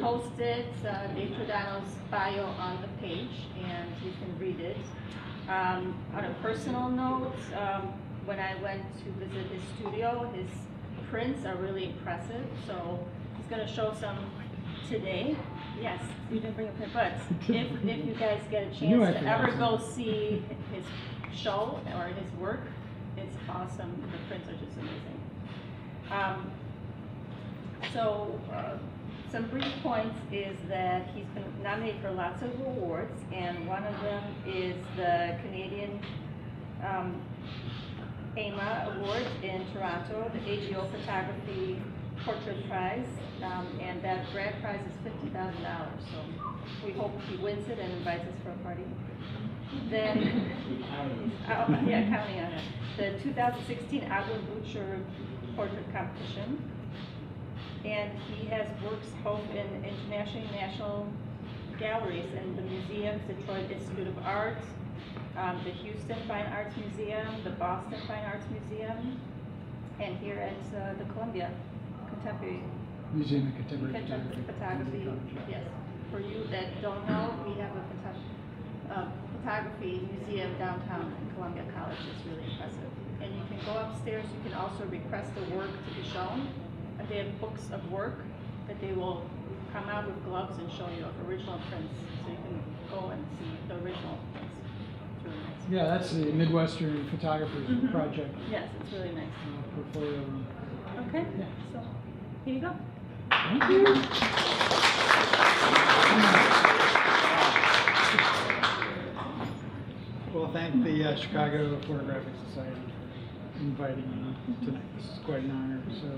posted Dave Jordano's bio on the page, and you can read it. On a personal note, when I went to visit his studio, his prints are really impressive. So he's going to show some today. Yes, you didn't bring a print, but if you guys get a chance to ever go see his show or his work, it's awesome. The prints are just amazing. Some brief points is that he's been nominated for lots of awards, and one of them is the Canadian AMA Award in Toronto, the AGO Photography Portrait Prize, and that grand prize is $50,000. So we hope he wins it and invites us for a party. Then, yeah, counting on it. The 2016 Agua Butcher Portrait Competition. And he has works both in international and national galleries in the museums, Detroit Institute of Art, the Houston Fine Arts Museum, the Boston Fine Arts Museum, and here at the Columbia Contemporary Museum of Contemporary Photography. Yes. For you that don't know, we have a photography museum downtown in Columbia College. It's really impressive. And you can go upstairs. You can also request a work to be shown. And they have books of work that they will come out with gloves and show you of original prints, so you can go and see the original prints. It's really nice. Yeah, that's the Midwestern Photographers Project. Yes, it's really nice. Portfolio room. Okay, yeah. So here you go. Thank you. Well, thank the Chicago Photographic Society for inviting me tonight. This is quite an honor. So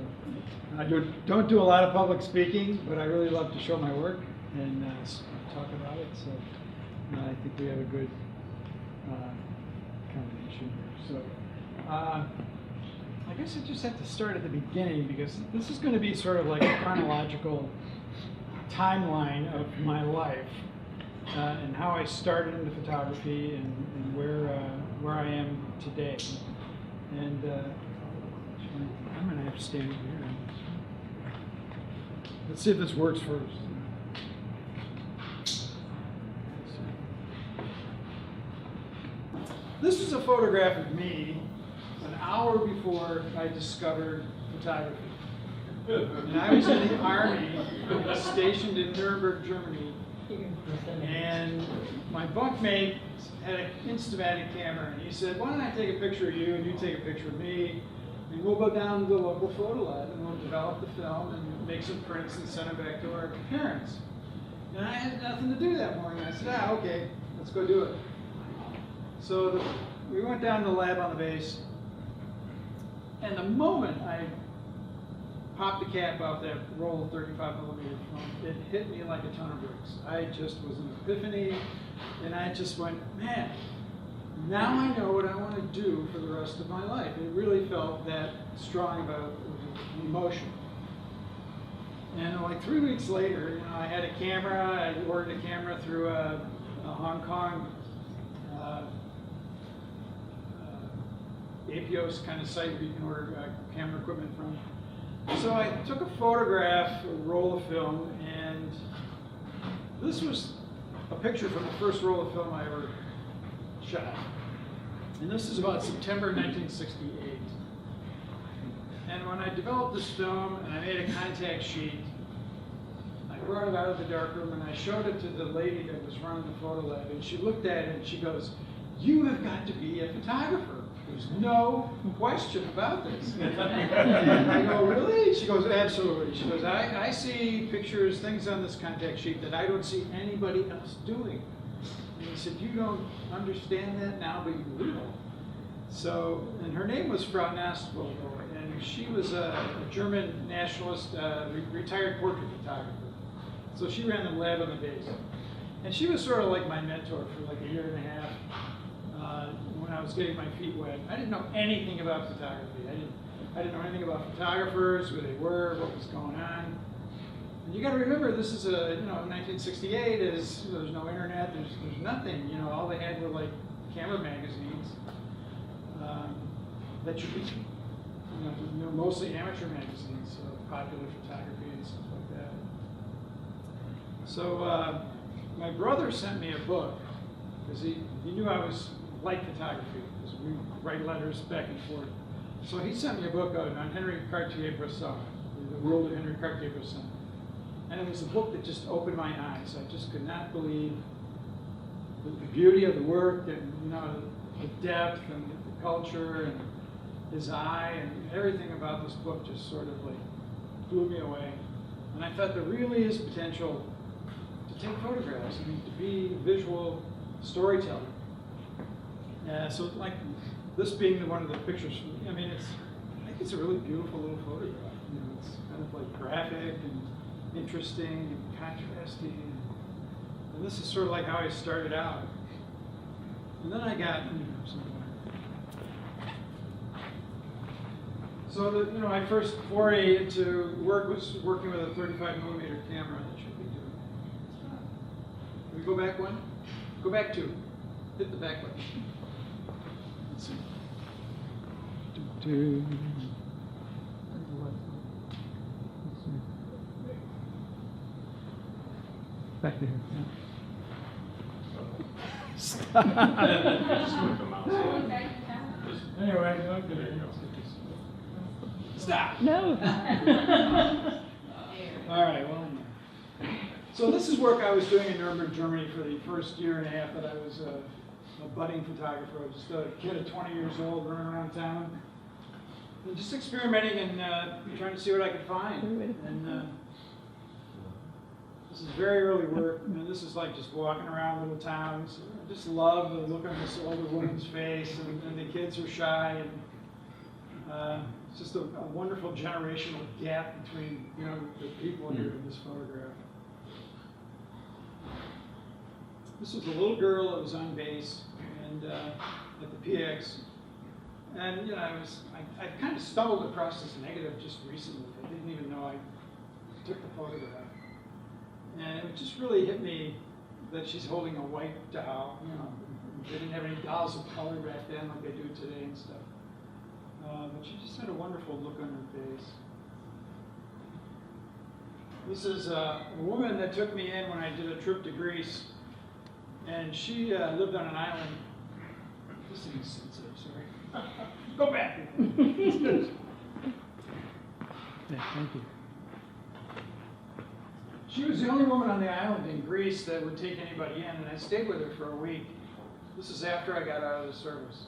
I don't do a lot of public speaking, but I really love to show my work and talk about it. So I think we have a good combination here. So I guess I just have to start at the beginning, because this is going to be sort of like a chronological timeline of my life and how I started into photography and where I am today. And I'm going to have to stand here. Let's see if this works first. This is a photograph of me an hour before I discovered photography. And I was in the Army, stationed in Nuremberg, Germany, and my bunkmate had an Instamatic camera, and he said, "Why don't I take a picture of you, and you take a picture of me, and we'll go down to the local photo lab, and we'll develop the film, and make some prints, and send them back to our parents." And I had nothing to do that morning. I said, okay, let's go do it. So we went down to the lab on the base, and the moment I popped the cap off that roll of 35mm film, it hit me like a ton of bricks. I just was an epiphany, and I just went, man, now I know what I want to do for the rest of my life. It really felt that strong about the emotion. And like 3 weeks later, I had a camera. I ordered a camera through a Hong Kong APOS kind of site where you can order camera equipment from. So I took a photograph, a roll of film, and this was a picture from the first roll of film I ever shot. And this is about September 1968. And when I developed this film and I made a contact sheet, I brought it out of the darkroom and I showed it to the lady that was running the photo lab, and she looked at it and she goes, "You have got to be a photographer. There's no question about this." And I go, "Really?" She goes, "Absolutely." She goes, I see pictures, things on this contact sheet that I don't see anybody else doing. And he said, "You don't understand that now, but you will." So, and her name was Frau Nastwolder, and she was a German nationalist, retired portrait photographer. So she ran the lab on the base. And she was sort of like my mentor for like a year and a half. When I was getting my feet wet, I didn't know anything about photography. I didn't know anything about photographers, who they were, what was going on. And you got to remember, this is 1968. There's no internet. There's nothing. All they had were like camera magazines that you could, mostly amateur magazines of popular photography and stuff like that. So my brother sent me a book because he knew I was like photography because we write letters back and forth. So he sent me a book on Henry Cartier-Bresson, the world of Henry Cartier-Bresson. And it was a book that just opened my eyes. I just could not believe the beauty of the work and the depth and the culture and his eye and everything about this book just sort of like blew me away. And I thought there really is potential to take photographs, I mean, to be a visual storyteller. So like this being one of the pictures, I mean, I think it's a really beautiful little photograph. It's kind of like graphic and interesting and contrasting. And this is sort of like how I started out. And then I got something. So my first foray into work was working with a 35mm camera. That should be doing. Can we go back one? Go back two. Hit the back button. Let's see. Back to here. Anyway, okay. Stop. No. All right, well. So this is work I was doing in Nuremberg, Germany for the first year and a half that I was a budding photographer. I was just a kid at 20 years old running around town and just experimenting and trying to see what I could find. And this is very early work. I mean, this is like just walking around little towns. I just love the look on this older woman's face, and the kids are shy. And it's just a wonderful generational gap between the people here in this photograph. This was a little girl that was on base and at the PX, and I kind of stumbled across this negative just recently. I didn't even know I took the photograph, and it just really hit me that she's holding a white doll. They didn't have any dolls of color back then like they do today and stuff. But she just had a wonderful look on her face. This is a woman that took me in when I did a trip to Greece. And she lived on an island. This thing is sensitive, sorry. Go back. Yeah, thank you. She was the only woman on the island in Greece that would take anybody in, and I stayed with her for a week. This is after I got out of the service.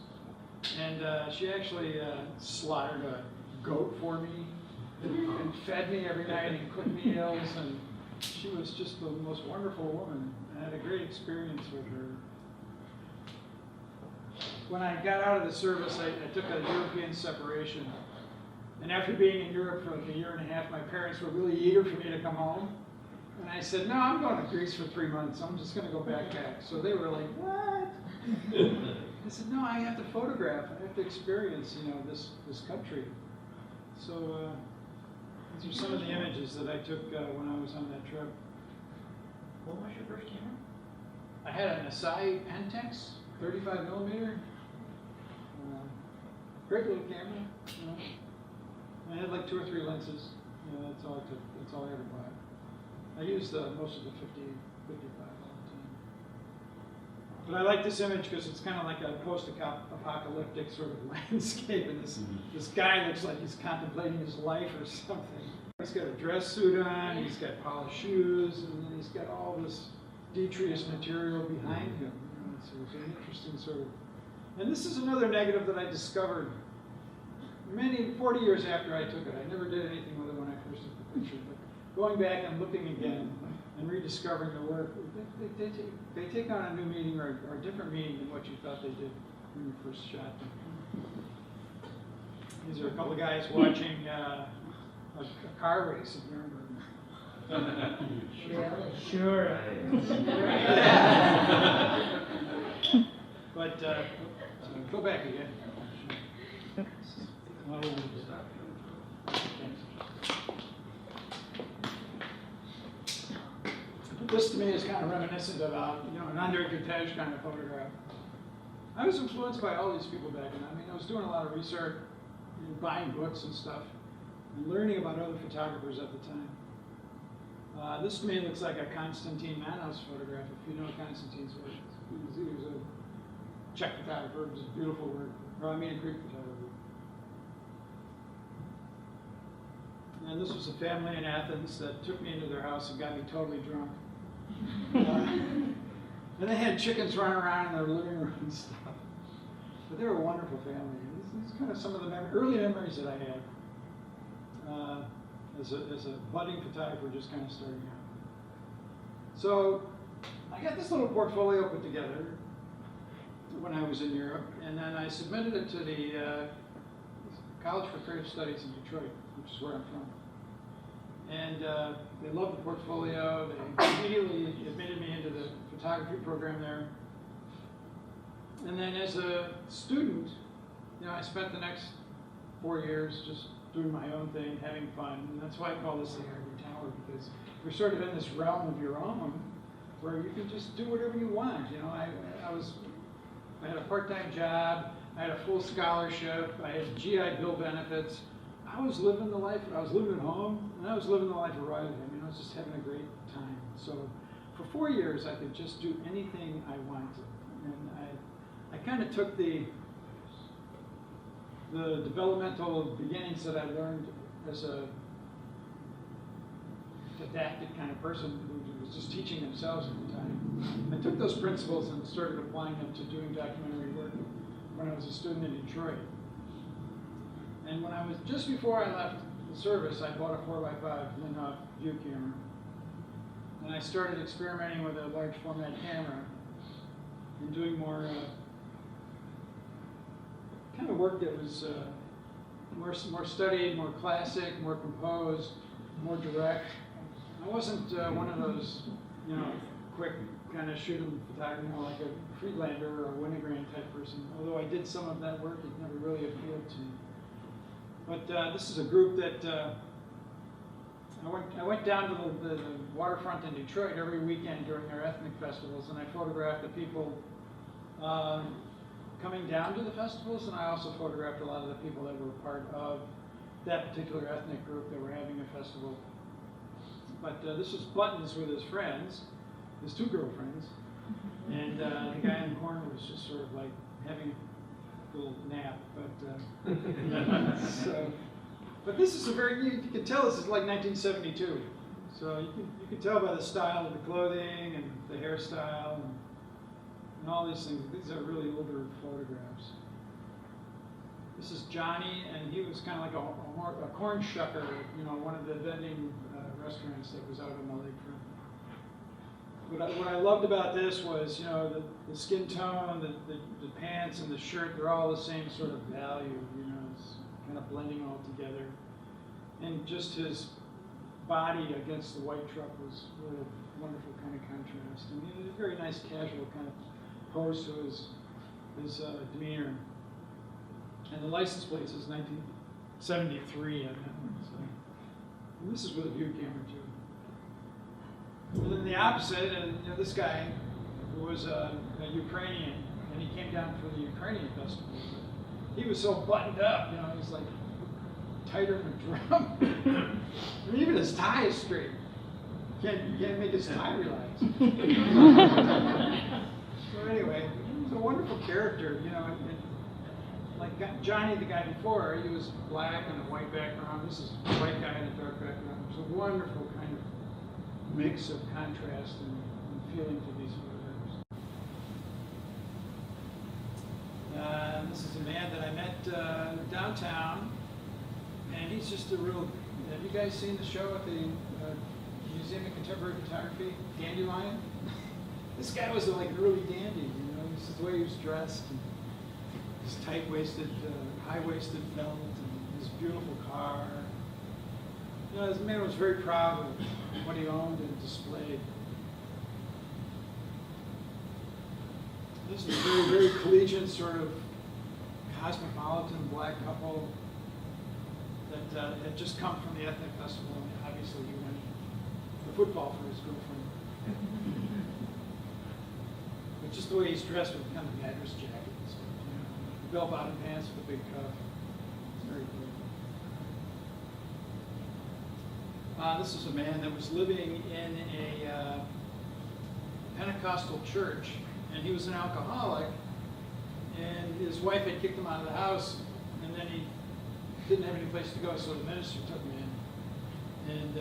And she actually slaughtered a goat for me and fed me every night and cooked meals, and she was just the most wonderful woman. I had a great experience with her. When I got out of the service, I took a European separation. And after being in Europe for like a year and a half, my parents were really eager for me to come home. And I said, no, I'm going to Greece for 3 months. I'm just going to go backpack. So they were like, what? I said, no, I have to photograph. I have to experience, this country. So these are some of the images that I took when I was on that trip. What was your first camera? I had an Asai Pentax, 35mm. Great little camera. I had like 2 or 3 lenses. That's all I took. That's all I ever bought. I used most of the 50, 55 all the time. But I like this image because it's kind of like a post-apocalyptic sort of landscape, and this guy looks like he's contemplating his life or something. He's got a dress suit on, he's got polished shoes, and then he's got all this detritus material behind him. So it's an interesting sort of. And this is another negative that I discovered 40 years after I took it. I never did anything with it when I first took the picture, but going back and looking again and rediscovering the work, they take on a new meaning or a different meaning than what you thought they did when you first shot them. These are a couple of guys watching a car race in Nuremberg. Sure. But go back again. This to me is kind of reminiscent of an undercuttage kind of photograph. I was influenced by all these people back then. I mean, I was doing a lot of research, buying books and stuff, and learning about other photographers at the time. This to me looks like a Constantine Manos photograph, if you know Constantine's work. He was a Czech photographer, it was a beautiful work. Or I mean a Greek photographer. And this was a family in Athens that took me into their house and got me totally drunk. And they had chickens running around in their living room and stuff. But they were a wonderful family. These are kind of some of the early memories that I had as a budding photographer just kind of starting out. So I got this little portfolio put together when I was in Europe, and then I submitted it to the College for Creative Studies in Detroit, which is where I'm from. And they loved the portfolio. They immediately admitted me into the photography program there. And then as a student, I spent the next 4 years just doing my own thing, having fun. And that's why I call this the Ivory Tower, because you're sort of in this realm of your own where you can just do whatever you want. I had a part-time job, I had a full scholarship, I had GI Bill benefits. I was living the life. I was living at home, and I was living the life of Riley. I was just having a great time. So for 4 years, I could just do anything I wanted. And I kind of took the developmental beginnings that I learned as a didactic kind of person who was just teaching themselves at the time. I took those principles and started applying them to doing documentary work when I was a student in Detroit. And when I was, just before I left the service, I bought a 4x5 Linhof view camera. And I started experimenting with a large format camera and doing more kind of work that was more studied, more classic, more composed, more direct. I wasn't one of those, quick kind of shoot 'em photography, like a Friedlander or a Winogrand type person. Although I did some of that work, it never really appealed to me. But this is a group that I went down to the waterfront in Detroit every weekend during their ethnic festivals, and I photographed the people coming down to the festivals, and I also photographed a lot of the people that were part of that particular ethnic group that were having a festival. But this was Buttons with his friends, his 2 girlfriends, and the guy in the corner was just sort of like having a little nap. But this is you can tell this is like 1972. So you can tell by the style of the clothing and the hairstyle and all these things. These are really older photographs. This is Johnny, and he was kind of like a corn shucker, one of the vending restaurants that was out on the lakefront. What I loved about this was, the skin tone, the pants and the shirt, they're all the same sort of value, it's kind of blending all together. And just his body against the white truck was really a wonderful kind of contrast. I mean, it was a very nice casual kind of pose to his demeanor. And the license plate says 1973 on that one. So. And this is with a view camera too. And then the opposite, and this guy who was a Ukrainian, and he came down for the Ukrainian festival. He was so buttoned up, he was like tighter than a drum. I mean, even his tie is straight. You can't make his tie relax. So anyway, he was a wonderful character, and like Johnny, the guy before, he was black and a white background. This is a white guy in a dark background. It was a wonderful kind of mix of contrast and feeling to these photographs. This is a man that I met downtown, and he's just a real. Have you guys seen the show at the Museum of Contemporary Photography, Dandelion? This guy was like really dandy, This is the way he was dressed, and his tight-waisted, high-waisted belt, and his beautiful car. This man was very proud of what he owned and displayed. This is a very, very collegiate sort of cosmopolitan black couple that had just come from the ethnic festival, and obviously he went to football for his girlfriend. But just the way he's dressed with kind of the address jacket and stuff, bell-bottom pants with a big cuff. It's very cool. This is a man that was living in a Pentecostal church, and he was an alcoholic, and his wife had kicked him out of the house, and then he didn't have any place to go, so the minister took him in. And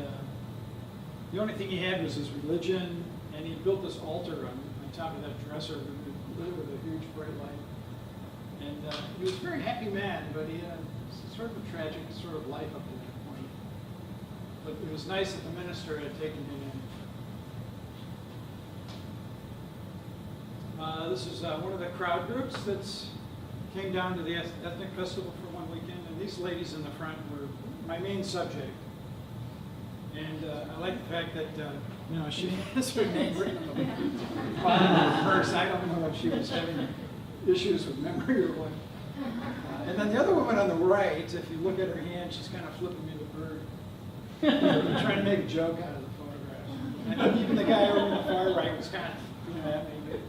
the only thing he had was his religion, and he built this altar on top of that dresser with a huge bright light. And he was a very happy man, but he had sort of a tragic sort of life up to that point. But it was nice that the minister had taken him in. This is one of the crowd groups that came down to the ethnic festival for one weekend, and these ladies in the front were my main subject. And I like the fact that she has her name written on the bottom of the purse. I don't know if she was having issues with memory or what. And then the other woman on the right, if you look at her hand, she's kind of flipping me the bird. Trying to make a joke out of the photograph. And even the guy over on the far right was kind of at me. But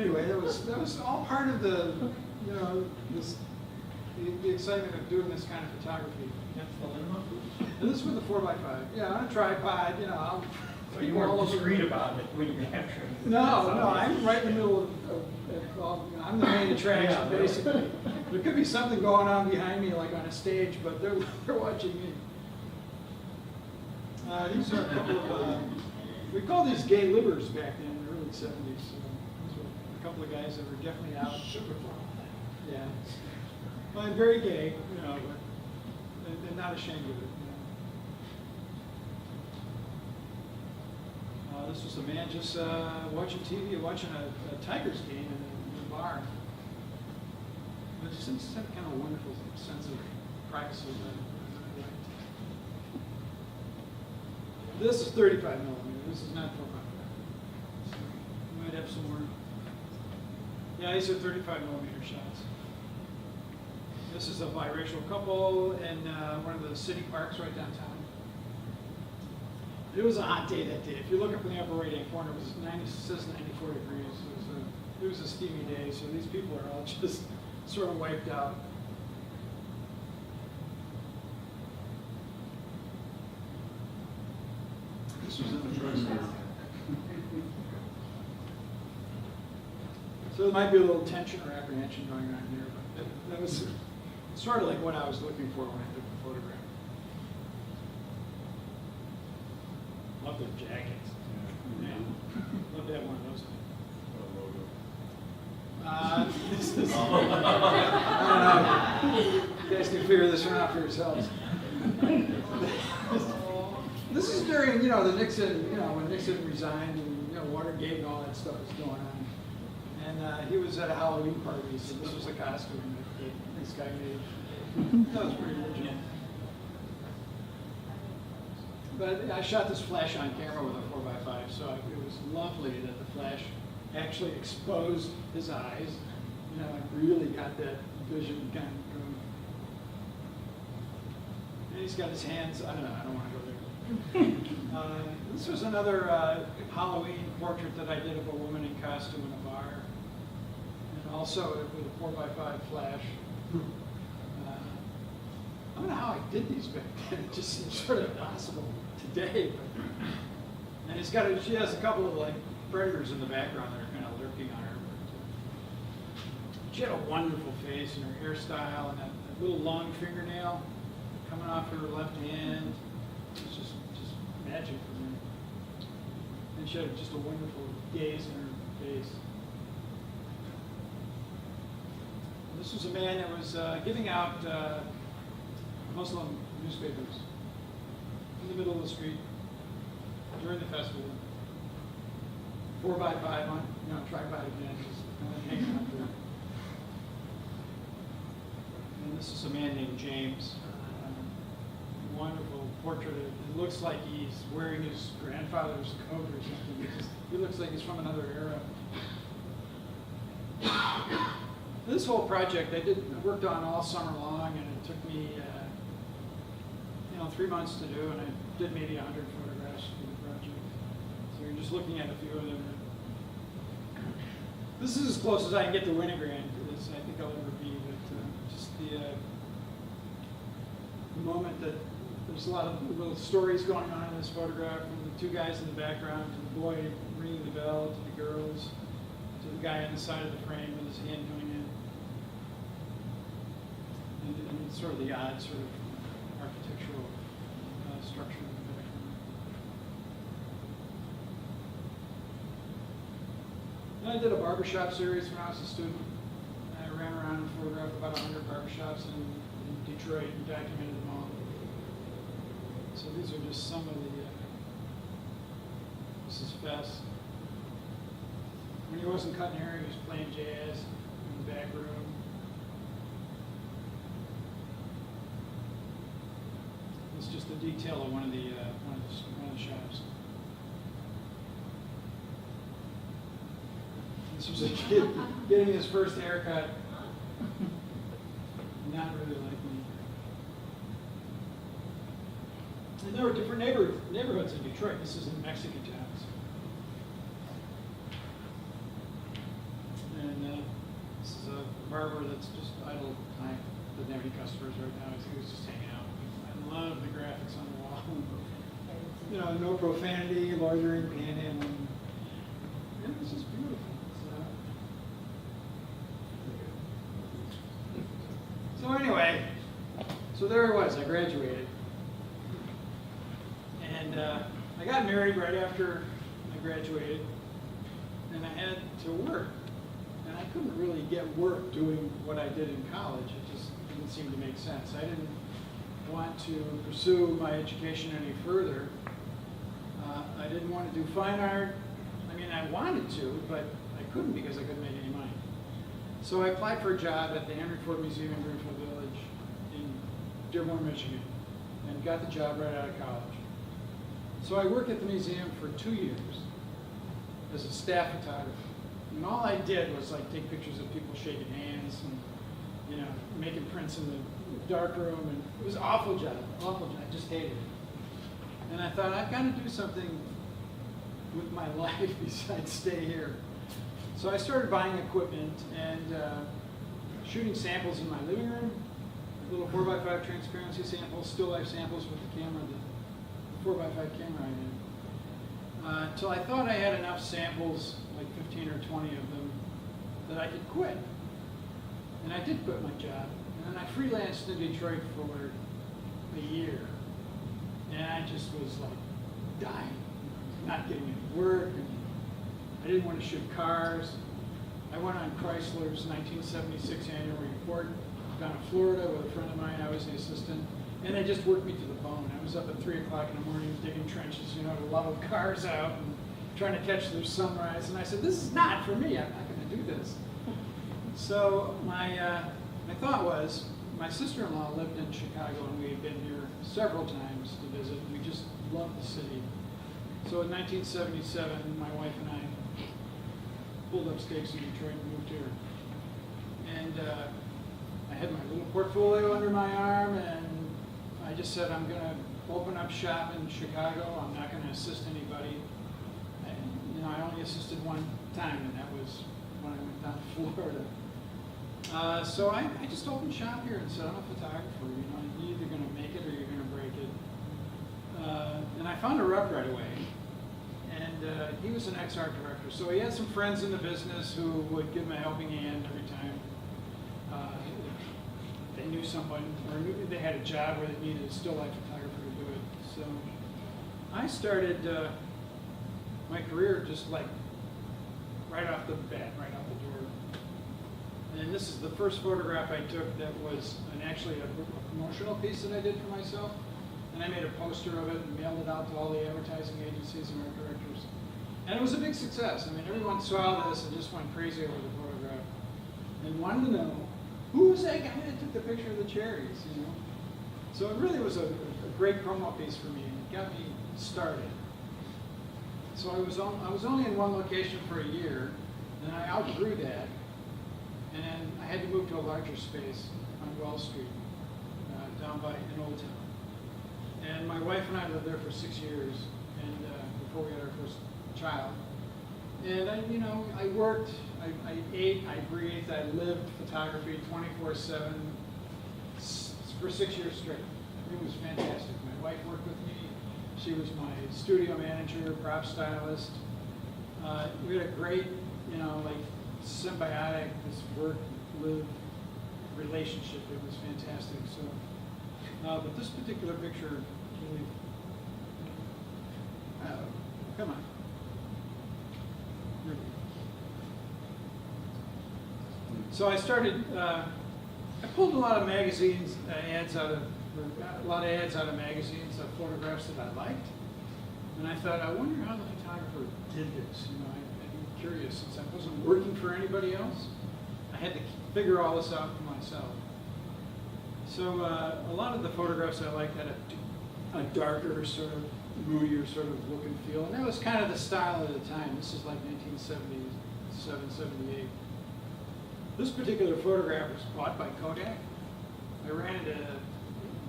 anyway, that was all part of the the excitement of doing this kind of photography. That's the limo? And this was the 4x5. Yeah, on a tripod. So you weren't discreet about it when you captured it? No, I'm right in the middle of I'm the main attraction, Yeah. basically. There could be something going on behind me, like on a stage, but they're watching me. These are a couple of, we call these gay livers back then in the early 70s. So these were a couple of guys that were definitely out. Yeah. Well, I'm very gay, but they're not ashamed of it. This was a man just watching TV, watching a Tigers game in a bar. But just had kind of a wonderful sense of privacy. This is 35 millimeter. This is not 4x5. So we might have some more. Yeah, these are 35 millimeter shots. This is a biracial couple in one of the city parks right downtown. It was a hot day that day. If you look up in the upper right-hand corner, it says 94 degrees. It was a steamy day, so these people are all just sort of wiped out. This was in the drugstore. So there might be a little tension or apprehension going on here, but that was sort of like what I was looking for when I took the photograph. Love their jackets. Yeah. Love to have one of those. This is, I don't know. You guys can figure this one out for yourselves. This is during, the Nixon, when Nixon resigned and, Watergate and all that stuff was going on. And he was at a Halloween party, so this was a costume that this guy made. That was pretty original. But I shot this flash on camera with a 4x5, so it was lovely that the flash actually exposed his eyes. I really got that vision kind of going. And he's got his hands, I don't want to go there. This was another Halloween portrait that I did of a woman in costume in a bar. And also with a 4x5 flash. I don't know how I did these back then. It just seems sort of impossible today. And she has a couple of predators in the background that are kind of lurking on her. But she had a wonderful face and her hairstyle and that little long fingernail coming off her left hand. It was just magic for me. And she had just a wonderful gaze in her face. This was a man that was giving out Muslim newspapers in the middle of the street during the festival. 4x5 on, tripod again, just kind of hanging up there. And this is a man named James. Wonderful portrait. It looks like he's wearing his grandfather's coat or something. He looks like he's from another era. This whole project I worked on all summer long, and it took me 3 months to do, and I did maybe 100 photographs for the project. So you're just looking at a few of them. This is as close as I can get to Winogrand as I think I'll ever be, but just the moment that the there's a lot of little stories going on in this photograph, from the two guys in the background, to the boy ringing the bell, to the girls, to the guy on the side of the frame with his hand doing it. And sort of the odd sort of architectural structure in the background. And I did a barbershop series when I was a student. I ran around and photographed about 100 barbershops in Detroit and documented them all. So these are just some of the, this is Fess. When he wasn't cutting hair, he was playing jazz in the back room. It's just a detail of one of the shops. This was a kid getting his first haircut. Not really like me. And there were different neighborhoods in Detroit. This is in Mexican towns. And this is a barber that's just idle time. Doesn't have any customers right now. He was just hanging out. I love the graphics on the wall. You know, no profanity, loitering, panhandling. And this is beautiful. So anyway, so there I was. I graduated. And I got married right after I graduated. And I had to work. And I couldn't really get work doing what I did in college. It just didn't seem to make sense. I didn't want to pursue my education any further. I didn't want to do fine art. I mean, I wanted to, but I couldn't because I couldn't make any money. So I applied for a job at the Henry Ford Museum in Greenfield Village in Dearborn, Michigan, and got the job right out of college. So I worked at the museum for 2 years as a staff photographer. And all I did was like take pictures of people shaking hands and, you know, making prints in the dark room, and it was an awful job, I just hated it. And I thought, I've got to do something with my life besides stay here. So I started buying equipment and shooting samples in my living room, little 4x5 transparency samples, still life samples with the camera, the 4x5 camera I had. Until I thought I had enough samples, like 15 or 20 of them, that I could quit. And I did quit my job. And then I freelanced in Detroit for a year. And I just was like dying, not getting any work. And I didn't want to shoot cars. I went on Chrysler's 1976 annual report down in Florida with a friend of mine. I was the assistant. And they just worked me to the bone. I was up at 3 o'clock in the morning digging trenches, you know, to level cars out and trying to catch their sunrise. And I said, this is not for me. I'm not going to do this. So my thought was, my sister-in-law lived in Chicago, and we had been here several times to visit. We just loved the city. So in 1977, my wife and I pulled up stakes in Detroit and moved here. And I had my little portfolio under my arm, and I just said, I'm going to open up shop in Chicago. I'm not going to assist anybody. You know, I only assisted one time, and that was when I went down to Florida. So I just opened shop here and said, I'm a photographer. You know, you're either going to make it or you're going to break it. And I found a rep right away. And he was an ex-art director. So he had some friends in the business who would give him a helping hand every time they knew someone, or knew they had a job where they needed a still life photographer to do it. So I started my career just like right off the bat, right off the door. And this is the first photograph I took that was actually a promotional piece that I did for myself. And I made a poster of it and mailed it out to all the advertising agencies and art directors. And it was a big success. I mean, everyone saw this and just went crazy over the photograph and wanted to know, who was that guy that took the picture of the cherries, you know? So it really was a great promo piece for me, and it got me started. So I was only in one location for a year, and I outgrew that. And I had to move to a larger space on Wall Street, down by in Old Town. And my wife and I lived there for 6 years, and before we had our first child. And I worked, I ate, I breathed, I lived photography 24/7 for 6 years straight. It was fantastic. My wife worked with me. She was my studio manager, prop stylist. We had a great, like symbiotic, this work-live relationship. It was fantastic. So, but this particular picture really, come on. So I started, I pulled a lot of magazines, ads out of magazines of photographs that I liked. And I thought, I wonder how the photographer did this. I'd be curious since I wasn't working for anybody else. I had to figure all this out for myself. So a lot of the photographs I liked had a darker, sort of moodier sort of look and feel. And that was kind of the style at the time. This is like 1977, 78. This particular photograph was bought by Kodak. I ran it in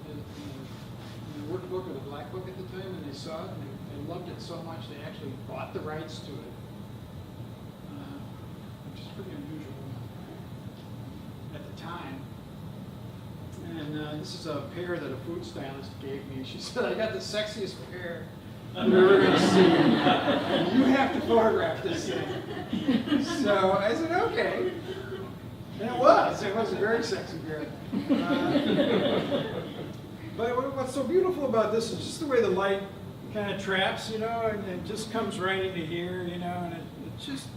the workbook or the black book at the time, and they saw it, and they loved it so much they actually bought the rights to it, which is pretty unusual at the time. And this is a pair that a food stylist gave me. She said, I got the sexiest pair you've ever going to see. You have to photograph this thing. So I said, okay. And it was a very sexy pair. But what's so beautiful about this is just the way the light kind of traps, and it just comes right into here, and it just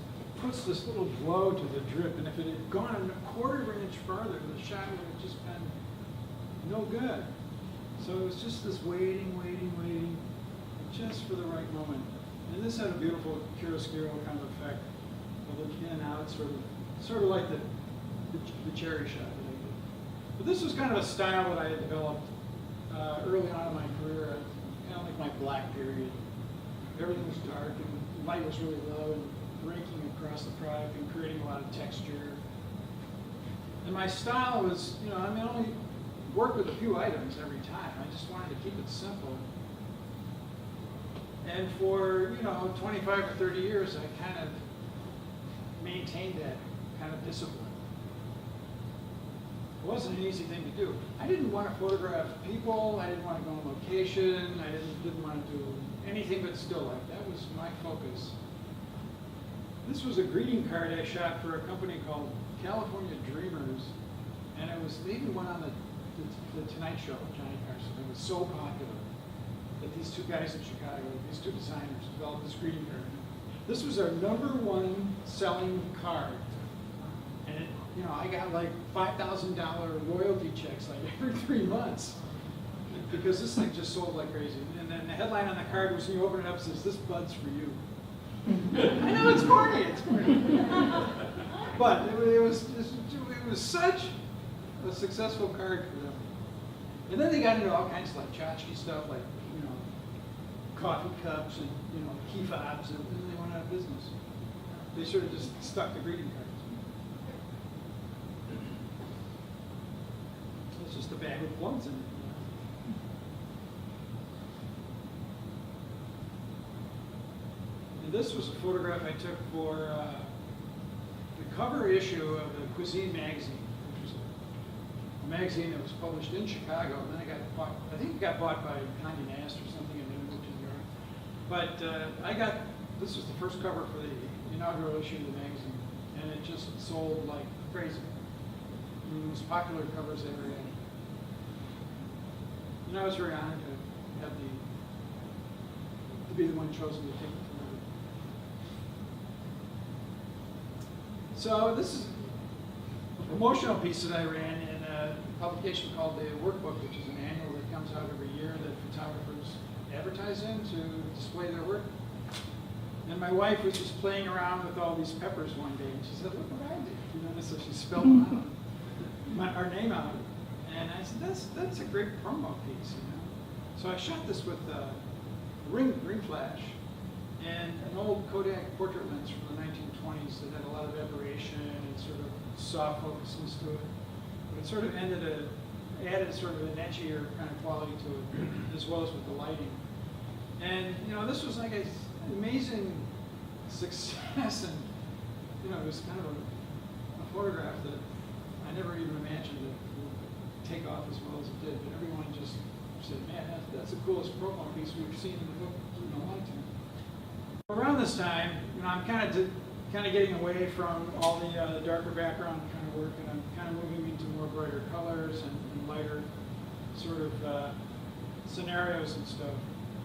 puts this little glow to the drip. And if it had gone a quarter of an inch farther, the shot would have just been no good. So it was just this waiting, just for the right moment. And this had a beautiful chiaroscuro kind of effect of looking in and out, sort of like the cherry shot that I did. But this was kind of a style that I had developed early on in my career, kind of like my black period. Everything was dark and the light was really low and raking across the product and creating a lot of texture. And my style was, I only worked with a few items every time. I just wanted to keep it simple. And for, 25 or 30 years, I kind of maintained that kind of discipline. It wasn't an easy thing to do. I didn't want to photograph people. I didn't want to go on location. I didn't want to do anything but still life. That was my focus. This was a greeting card I shot for a company called California Dreamers, and they even went on the Tonight Show with Johnny Carson. It was so popular that these two guys in Chicago, these two designers, developed this greeting card. This was our #1 selling card. And I got like $5,000 royalty checks like every 3 months because this thing just sold like crazy. And then the headline on the card was, when you open it up, it says, "This bud's for you." I know it's corny, but it was such a successful card for them. And then they got into all kinds of like tchotchke stuff, like coffee cups and key fobs, and then they went out of business. They sort of just stuck to greeting cards. It's just a bag with plugs in it. And this was a photograph I took for the cover issue of the Cuisine magazine, which was a magazine that was published in Chicago, and then I think it got bought by Condé Nast or something, and then it moved to New York. But this was the first cover for the inaugural issue of the magazine, and it just sold like crazy. One of the most popular covers they ever had. And I was very honored to have to be the one chosen to take the photo. So this is a promotional piece that I ran in a publication called the Workbook, which is an annual that comes out every year that photographers advertise in to display their work. And my wife was just playing around with all these peppers one day, and she said, "Look what I did." So she spelled them out, our name out. And I said, that's a great promo piece, So I shot this with a ring flash and an old Kodak portrait lens from the 1920s that had a lot of aberration and sort of soft focuses to it. But it sort of added sort of an edgier kind of quality to it, as well as with the lighting. And this was like an amazing success, and it was kind of a photograph that I never even imagined it would take off as well as it did. But everyone just said, man, that's the coolest profile piece we've seen in the book in a long time. Around this time, I'm kind of getting away from all the darker background kind of work, and I'm kind of moving into more brighter colors and lighter sort of scenarios and stuff.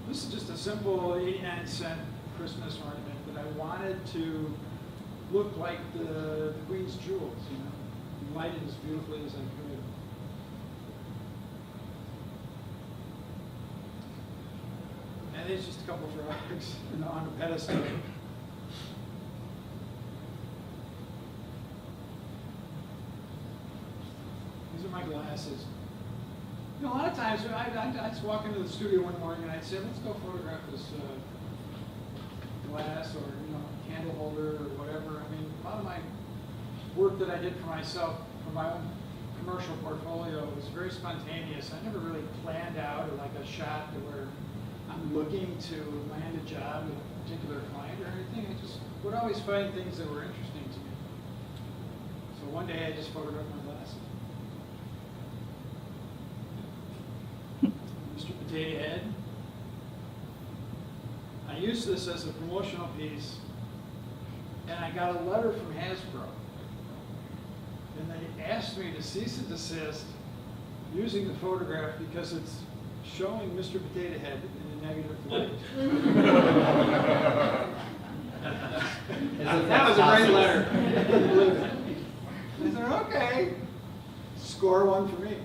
This is just a simple 89-cent Christmas ornament that I wanted to look like the Queen's jewels, and light it as beautifully as I could. And there's just a couple of frogs on a pedestal. These are my glasses. A lot of times I just walk into the studio one morning and I'd say, let's go photograph this glass or candle holder or whatever. I mean, a lot of my work that I did for myself, for my own commercial portfolio, was very spontaneous. I never really planned out or like a shot to where I'm looking to land a job with a particular client or anything. I just would always find things that were interesting to me. So one day I just photographed my glasses. Mr. Potato Head. I used this as a promotional piece, and I got a letter from Hasbro. And they asked me to cease and desist using the photograph because it's showing Mr. Potato Head in a negative light. That was a great letter. I said, okay, score one for me.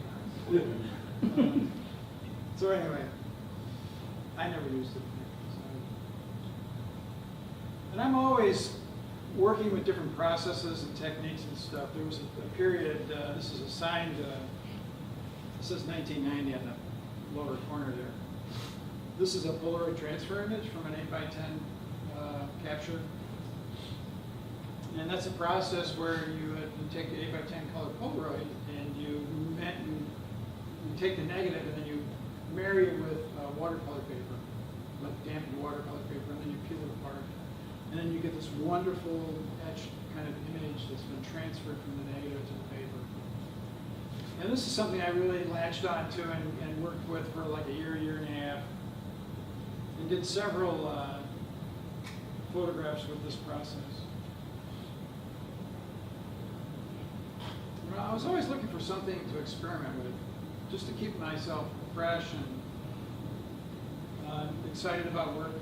So anyway, I never used it. And I'm always working with different processes and techniques and stuff. There was a period, this is a signed, this says 1990 on the lower corner there. This is a Polaroid transfer image from an 8x10 capture. And that's a process where you take the 8x10 color Polaroid and you take the negative and then you marry it with watercolor paper, like dampened watercolor paper, and then you peel it apart. And then you get this wonderful etched kind of image that's been transferred from the negative to the paper. And this is something I really latched onto and worked with for like a year and a half. And did several photographs with this process. I was always looking for something to experiment with, just to keep myself fresh and excited about work.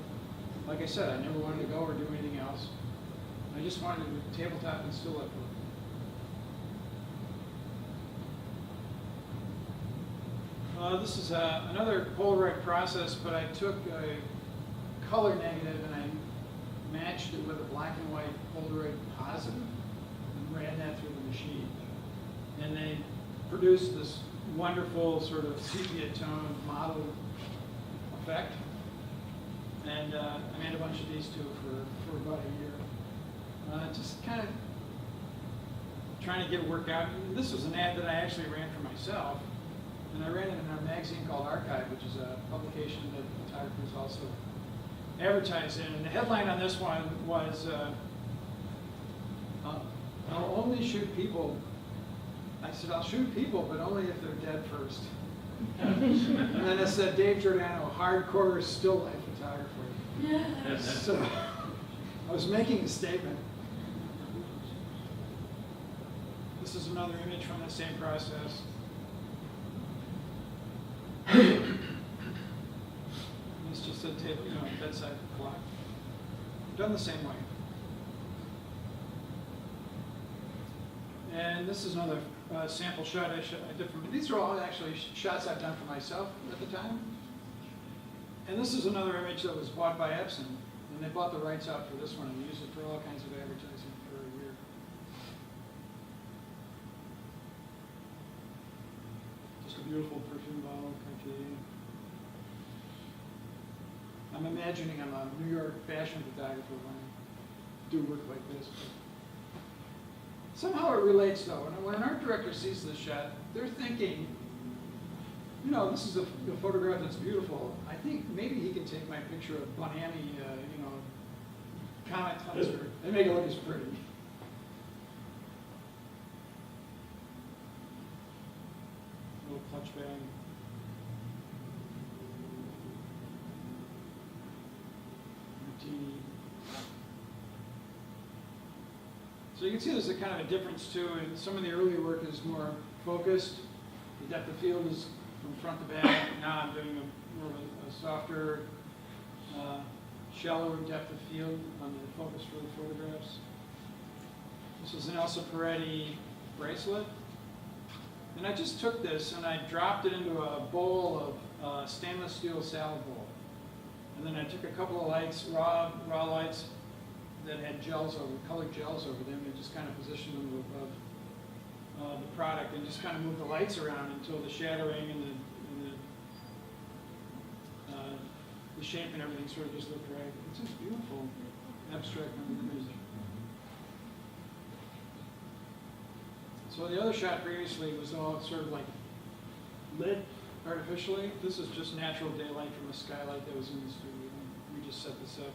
Like I said, I never wanted to go or do anything else. I just wanted to do tabletop and still life work. This is another Polaroid process, but I took a color negative and I matched it with a black and white Polaroid positive and ran that through the machine. And they produced this wonderful sort of sepia tone model effect. And I made a bunch of these two for about a year. Just kind of trying to get work out. And this was an ad that I actually ran for myself. And I ran it in a magazine called Archive, which is a publication that photographers also advertise in. And the headline on this one was, I'll only shoot people. I said, I'll shoot people, but only if they're dead first. And then it said, Dave Jordano, hardcore still life photographer. So I was making a statement. This is another image from the same process. It's just a table, bedside clock. Done the same way. And this is another sample shot I did from. These are all actually shots I've done for myself at the time. And this is another image that was bought by Epson, and they bought the rights out for this one and used it for all kinds of advertising for a year. Just a beautiful perfume bottle, Cartier. I'm imagining I'm a New York fashion photographer when I do work like this. Somehow it relates though. When an art director sees this shot, they're thinking, this is a photograph that's beautiful. I think maybe he can take my picture of Bonami, comet cleanser, and make it look as pretty. Little clutch bag. So you can see there's a kind of a difference too, and some of the earlier work is more focused. The depth of field is from front to back. Now I'm doing more of a softer, shallower depth of field on the focus for the photographs. This is an Elsa Peretti bracelet. And I just took this and I dropped it into a bowl of stainless steel salad bowl. And then I took a couple of lights, raw lights that had gels over, colored gels over them, and just kind of positioned them above the product, and just kind of moved the lights around until the shadowing and the shape and everything sort of just looked right. It's just beautiful, abstract image. So the other shot previously was all sort of like lit artificially. This is just natural daylight from a skylight that was in the studio. We just set this up.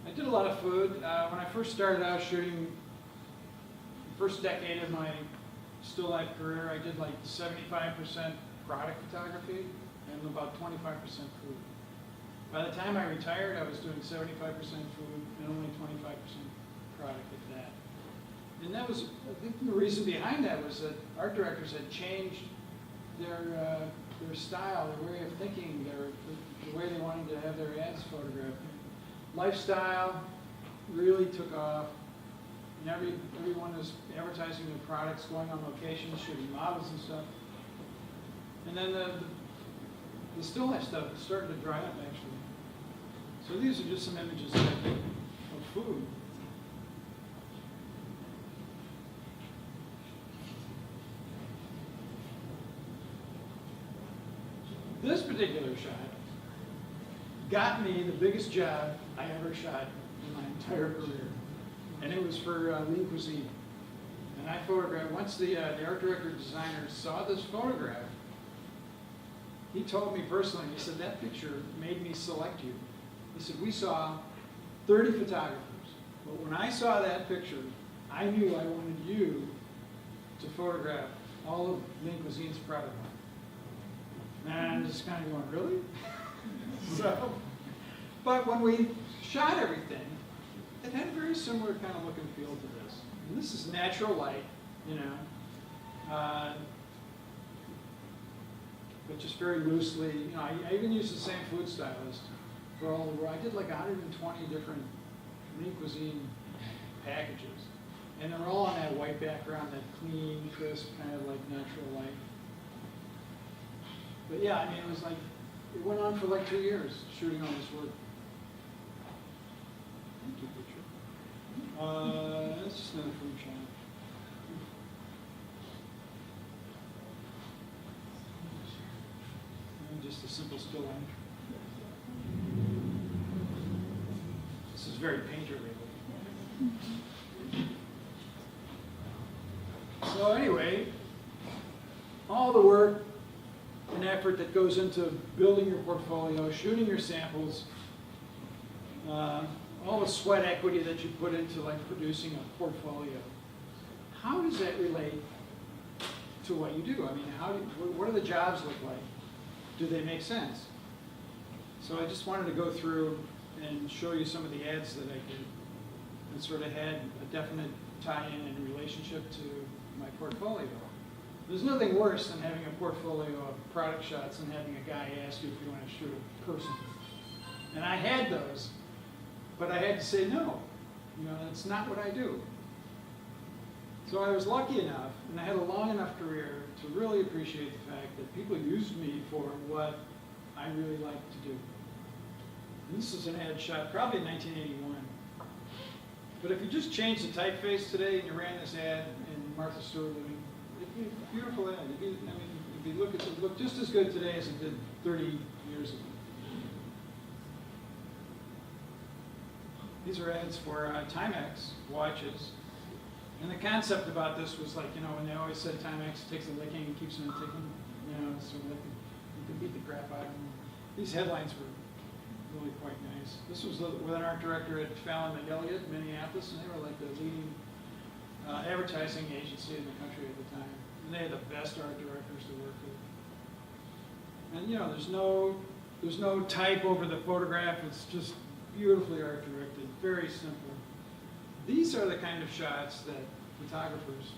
I did a lot of food. When I first started out shooting, the first decade of my still life career, I did like 75% product photography and about 25% food. By the time I retired, I was doing 75% food and only 25% product, if that. And that was, I think the reason behind that was that art directors had changed their style, their way of thinking, the way they wanted to have their ads photographed. Lifestyle really took off, and everyone was advertising their products, going on locations, shooting models and stuff. And then the still life stuff is starting to dry up, actually. So these are just some images that I think of food. This particular shot got me the biggest job I ever shot in my entire career. And it was for Lean Cuisine. And I photographed, once the art director designer saw this photograph, he told me personally, he said, that picture made me select you. He said, we saw 30 photographers, but when I saw that picture, I knew I wanted you to photograph all of Lean Cuisine's product line. And I'm just kind of going, really? So, but when we shot everything, it had a very similar kind of look and feel to this. And this is natural light, you know, but just very loosely. You know, I even used the same food stylist for all the work. I did like 120 different Lean Cuisine packages, and they're all on that white background, that clean, crisp, kind of like natural light. But yeah, I mean, it was like, it went on for like 2 years shooting all this work. Thank you, picture. That's just another food shot. And just a simple still life. This is very painterly. So anyway, all the work and effort that goes into building your portfolio, shooting your samples, all the sweat equity that you put into like producing a portfolio. How does that relate to what you do? I mean, what do the jobs look like? Do they make sense? So I just wanted to go through and show you some of the ads that I did that sort of had a definite tie-in and relationship to my portfolio. There's nothing worse than having a portfolio of product shots and having a guy ask you if you want to shoot a person. And I had those, but I had to say no. You know, that's not what I do. So I was lucky enough, and I had a long enough career to really appreciate the fact that people used me for what I really like to do. And this is an ad shot probably in 1981. But if you just changed the typeface today and you ran this ad in Martha Stewart Living, it'd be a beautiful ad. It'd look just as good today as it did 30 years ago. These are ads for Timex watches. And the concept about this was like, you know, when they always said Timex takes a licking and keeps on ticking, you know, so like you can beat the crap out of them. These headlines were really quite nice. This was with an art director at Fallon McElligott, Minneapolis, and they were like the leading advertising agency in the country at the time. And they had the best art directors to work with. And you know, There's no type over the photograph. It's just beautifully art directed, very simple. These are the kind of shots that photographers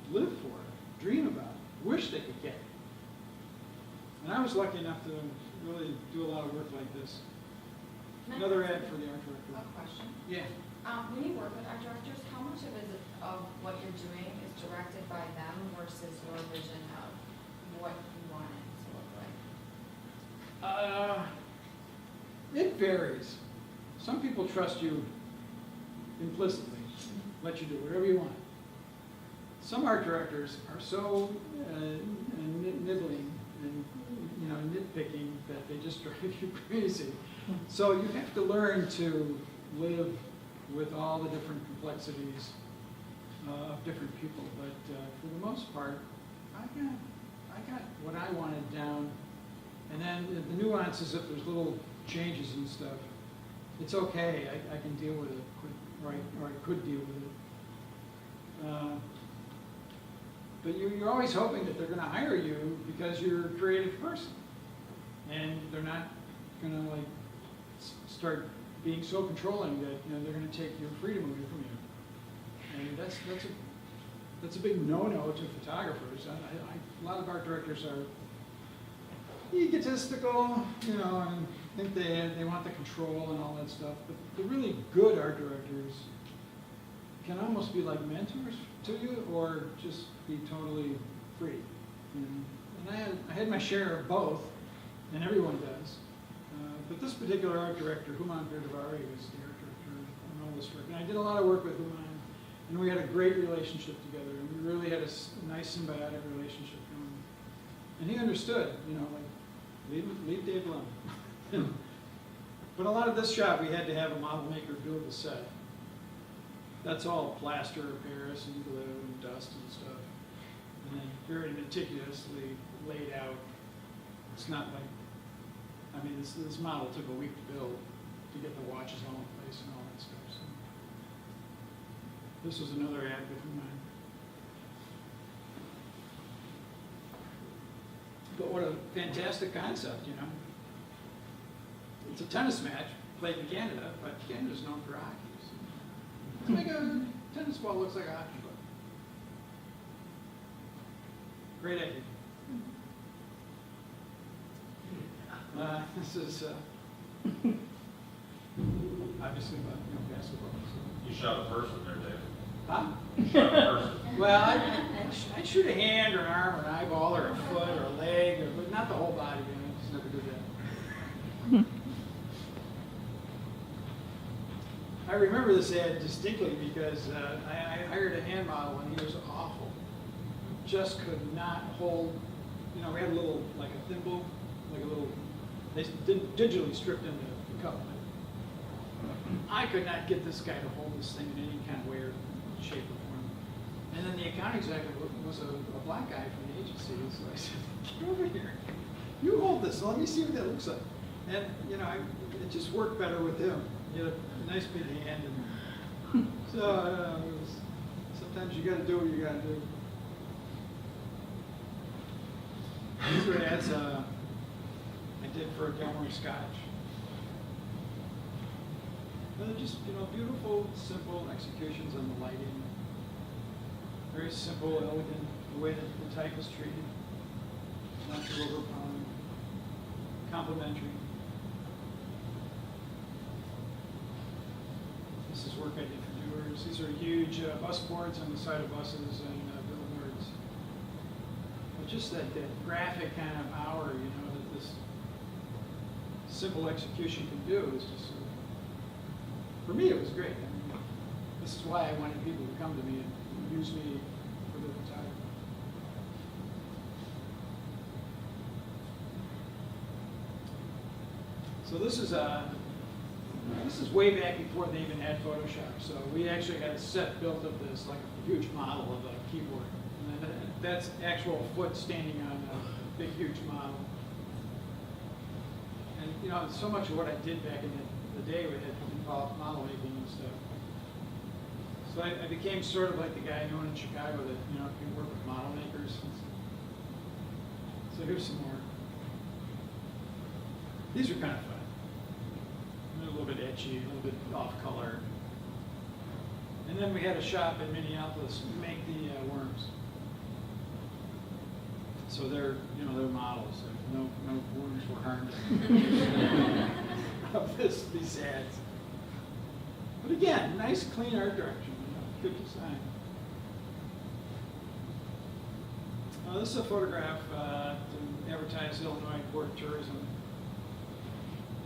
live for, dream about, wish they could get. And I was lucky enough to really do a lot of work like this. Another ad for the art director. A question. Yeah. When you work with art directors, how much of what you're doing is directed by them versus your vision of what you want it to look like? It varies. Some people trust you implicitly, let you do whatever you want. Some art directors are so nibbling and nitpicking that they just drive you crazy. So you have to learn to live with all the different complexities of different people. But for the most part, I got what I wanted down. And then the nuances, if there's little changes and stuff, it's okay. I can deal with it, or I could deal with it. But you're always hoping that they're going to hire you because you're a creative person, and they're not going to like start being so controlling that they're going to take your freedom away from you. And that's a big no-no to photographers. A lot of art directors are egotistical, and think they want the control and all that stuff. But the really good art directors can almost be like mentors to you, or just be totally free. And I had my share of both, and everyone does. But this particular art director, Human Virdavari, was the art director on all this work. And I did a lot of work with Human, and we had a great relationship together, and we really had a nice symbiotic relationship going. And he understood, leave Dave alone. But a lot of this shot, we had to have a model maker build the set. That's all plaster of Paris and glue and dust and stuff. And then very meticulously laid out. It's not like, this model took a week to build to get the watches all in place and all that stuff. So this was another ad with mine. But what a fantastic concept, It's a tennis match played in Canada, but Canada's known for hockey. So it's like a tennis ball looks like a hockey ball. Great idea. This is obviously about basketball. So. You shot a person there, Dave. Huh? You shot a person. Well, I shoot a hand or an arm or an eyeball or a foot or a leg, but not the whole body. I just never do that. I remember this ad distinctly because I hired a hand model and he was awful. Just could not hold. We had a little, like a thimble, like a little. They didn't digitally stripped into the cup. I could not get this guy to hold this thing in any kind of way or shape or form. And then the account executive was a black guy from the agency, so I said, "Get over here. You hold this. Let me see what that looks like." And it just worked better with him. He had a nice big hand, and so sometimes you got to do what you got to do. These are ads I did for a Delmore Scotch. They're just beautiful, simple executions on the lighting. Very simple, elegant, the way that the type is treated. Not too overpowering. Complimentary. This is work I did for Doers. These are huge bus boards on the side of buses and billboards. But just that graphic kind of power, that this simple execution can do is just, for me, it was great. This is why I wanted people to come to me and use me for their photography. So this is way back before they even had Photoshop. So we actually had a set built of this, like a huge model of a keyboard. And that's actual foot standing on a big, huge model. And so much of what I did back in the day had involved model making and stuff. So I became sort of like the guy known in Chicago that can work with model makers. So here's some more. These are kind of fun. They're a little bit etchy, a little bit off color. And then we had a shop in Minneapolis make the worms. So they're models. No worms were harmed of these ads. But again, nice, clean art direction. Good design. This is a photograph to advertise Illinois port tourism.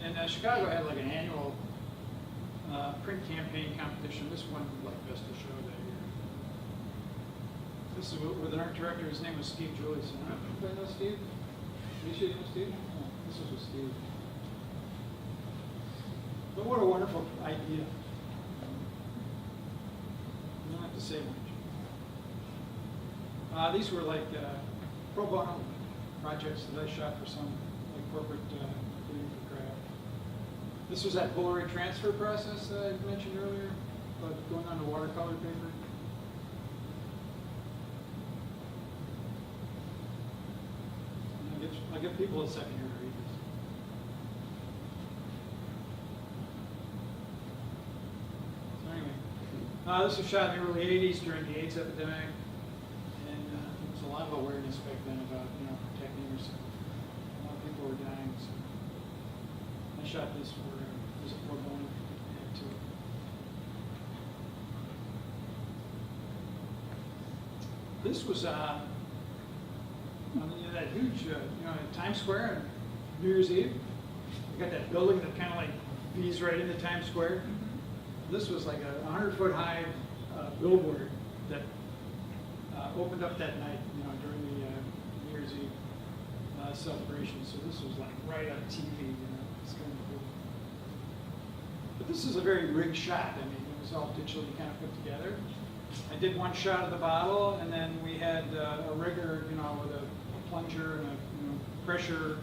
And Chicago had like an annual print campaign competition. This one like best to show that year. This is with an art director. His name was Steve Julius. Anybody know Steve? You know Steve? Oh, this was with Steve. But what a wonderful idea. You don't have to say much. These were like pro bono projects that I shot for some like corporate doing for craft. This was that Polaroid transfer process that I mentioned earlier, but going on to watercolor paper. I'll give people a second here to read this. So anyway, this was shot in the early '80s during the AIDS epidemic. There was a lot of awareness back then about protecting yourself. A lot of people were dying, so I shot this for as a pro bono act to it. This was that huge Times Square on New Year's Eve. You got that building that kind of like feeds right into Times Square. This was like a 100-foot high billboard that opened up that night, during the New Year's Eve celebration. So this was like right on TV, it's kind of cool. But this is a very rigged shot. I mean, it was all digitally kind of put together. I did one shot of the bottle, and then we had a rigger, with a plunger and a pressure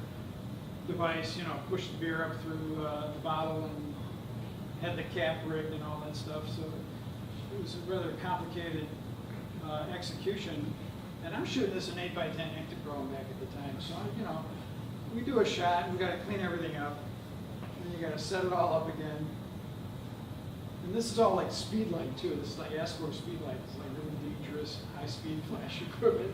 device, pushed the beer up through the bottle and had the cap rigged and all that stuff. So it was a rather complicated execution. And I'm shooting this in 8x10 Ektachrome back at the time. So, we do a shot, and we got to clean everything up. And you got to set it all up again. And this is all like speed light too. This is like Escort speed light. It's like really dangerous, high-speed flash equipment.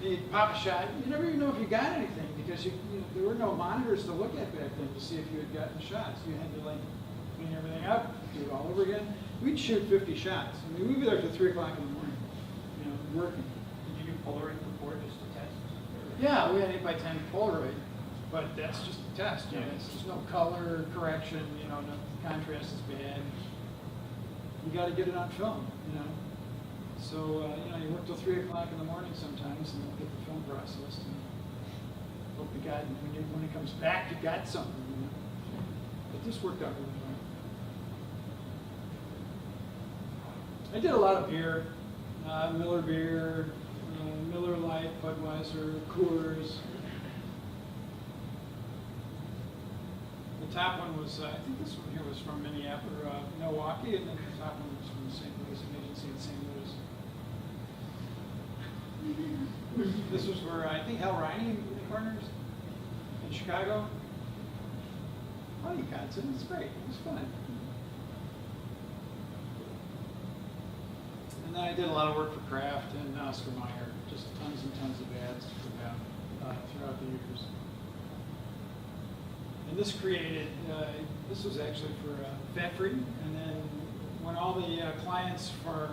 You pop a shot. You never even know if you got anything because there were no monitors to look at back then to see if you had gotten shots. You had to like clean everything up, do it all over again. We'd shoot 50 shots. I mean, we'd be there till 3 o'clock in the morning, working. Did you do Polaroid before just to test? Yeah, we had 8x10 Polaroid, but that's just a test. There's no color correction. No contrast is bad. You got to get it on film. So you work till 3 o'clock in the morning sometimes, and get the film processed. And hope you got when it comes back, you got something. But this worked out really well. I did a lot of beer, Miller beer, Miller Lite, Budweiser, Coors. The top one was, I think this one here was from Milwaukee, and then the top one was from the St. Louis, an agency in St. Louis. This was where I think Hal Riney Corners in Chicago. Oh, you got it. It's great. It was fun. And then I did a lot of work for Kraft and Oscar Mayer, just tons and tons of ads to put out throughout the years. And this created, this was actually for fat-free, and then when all the clients for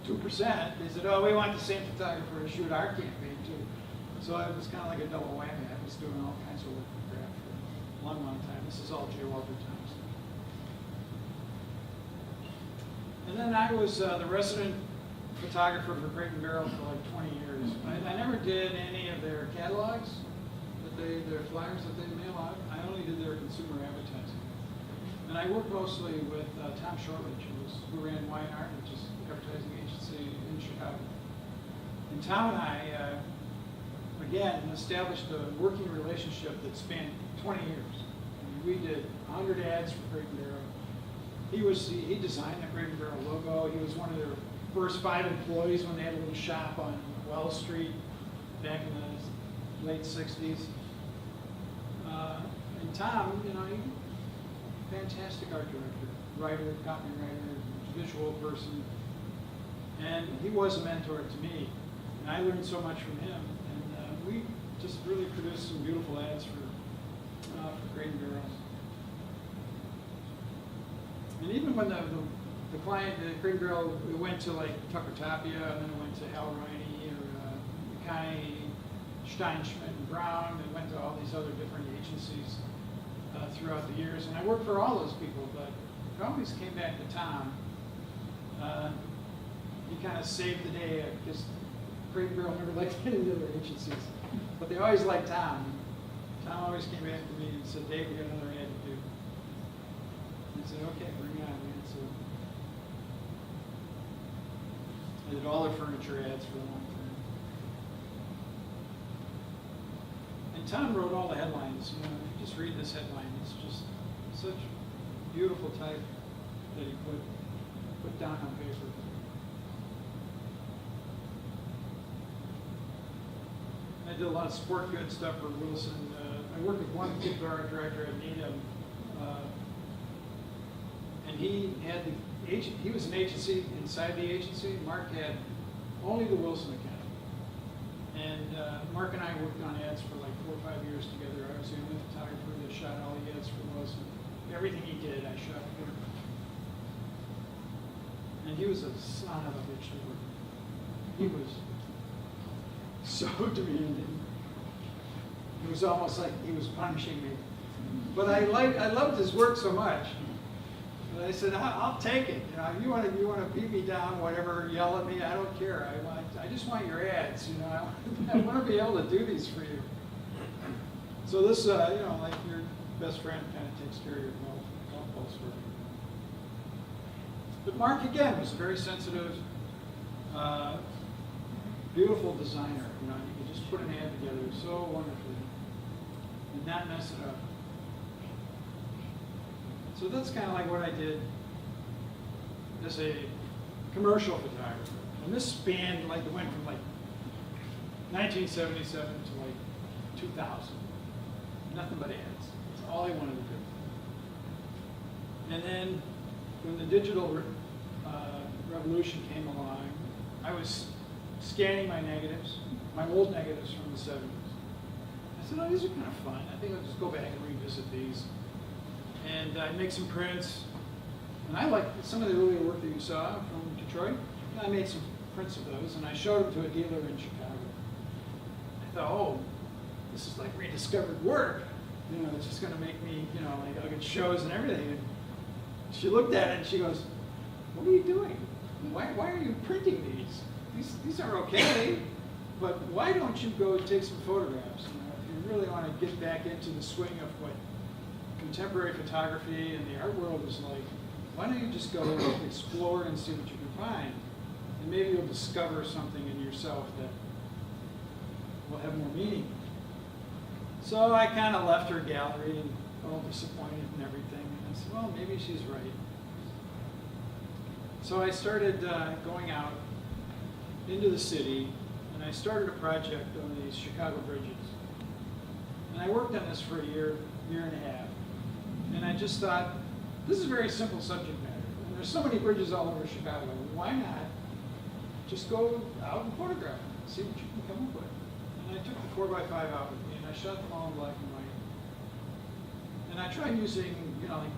2%, they said, oh, we want the same photographer to shoot our campaign too. So it was kind of like a double whammy. I was doing all kinds of work for Kraft for a long, long time. This is all J. Walter Thompson. And then I was the resident photographer for Crate and Barrel for like 20 years. I never did any of their catalogs, their flyers that they mail out. I only did their consumer advertising. And I worked mostly with Tom Shortridge, who ran Y&R, which is an advertising agency in Chicago. And Tom and I, again, established a working relationship that spanned 20 years. I mean, we did 100 ads for Crate and Barrel. He designed the Crate and Barrel logo. He was one of their first 5 employees when they had a little shop on Wells Street back in the late 60s. And Tom, you know, fantastic art director, writer, copywriter, visual person. And he was a mentor to me. And I learned so much from him. And we just really produced some beautiful ads for Crate & Barrel. And even when the client, the Crate & Barrel, we went to like Tucker Tapia, and then it went to Al Riney or McKay, Steinschmidt and Brown, and went to all these other different agencies throughout the years. And I worked for all those people, but it always came back to Tom. He kind of saved the day, because Crate & Barrel never liked any of the other agencies, but they always liked Tom. Tom always came back to me and said, Dave, we got another ad to do. And I said, okay, bring it on, man. So I did all their furniture ads for a long time. And Tom wrote all the headlines. You know, if you just read this headline, it's just such beautiful type that he put down on paper. I did a lot of sport goods stuff for Wilson. I worked with one particular art director at Needham, and he had the agent. He was an agency inside the agency. Mark had only the Wilson account, and Mark and I worked on ads for like 4 or 5 years together. I was the only photographer that shot all the ads for Wilson. Everything he did, I shot for him. And he was a son of a bitch to work with. He was so demanding. It was almost like he was punishing me. But I loved his work so much. And I said, I'll take it. You know, you want to beat me down, whatever, yell at me, I don't care. I just want your ads. You know, I want to be able to do these for you. So this, you know, like your best friend kind of takes care of your golf balls for you. But Mark again was a very sensitive, beautiful designer. You know, you could just put an ad together so wonderfully and not mess it up. So that's kind of like what I did as a commercial photographer. And this spanned, like, it went from like 1977 to like 2000. Nothing but ads. That's all I wanted to do. And then when the digital revolution came along, I was scanning my negatives, my old negatives from the 70s. I said, oh, these are kind of fun. I think I'll just go back and revisit these. And I'd make some prints. And I liked some of the earlier work that you saw from Detroit. And I made some prints of those, and I showed them to a dealer in Chicago. I thought, oh, this is like rediscovered work. You know, it's just going to make me, you know, like I'll get shows and everything. And she looked at it and she goes, what are you doing? Why are you printing these? These are okay, but why don't you go take some photographs? You know, if you really want to get back into the swing of what contemporary photography and the art world is like, why don't you just go explore and see what you can find? And maybe you'll discover something in yourself that will have more meaning. So I kind of left her gallery and all disappointed and everything. And I said, well, maybe she's right. So I started going out into the city, and I started a project on these Chicago bridges. And I worked on this for a year and a half. And I just thought, this is a very simple subject matter. And there's so many bridges all over Chicago. Why not just go out and photograph them and see what you can come up with? And I took the 4x5 out with me, and I shot them all in black and white. And I tried using, you know, like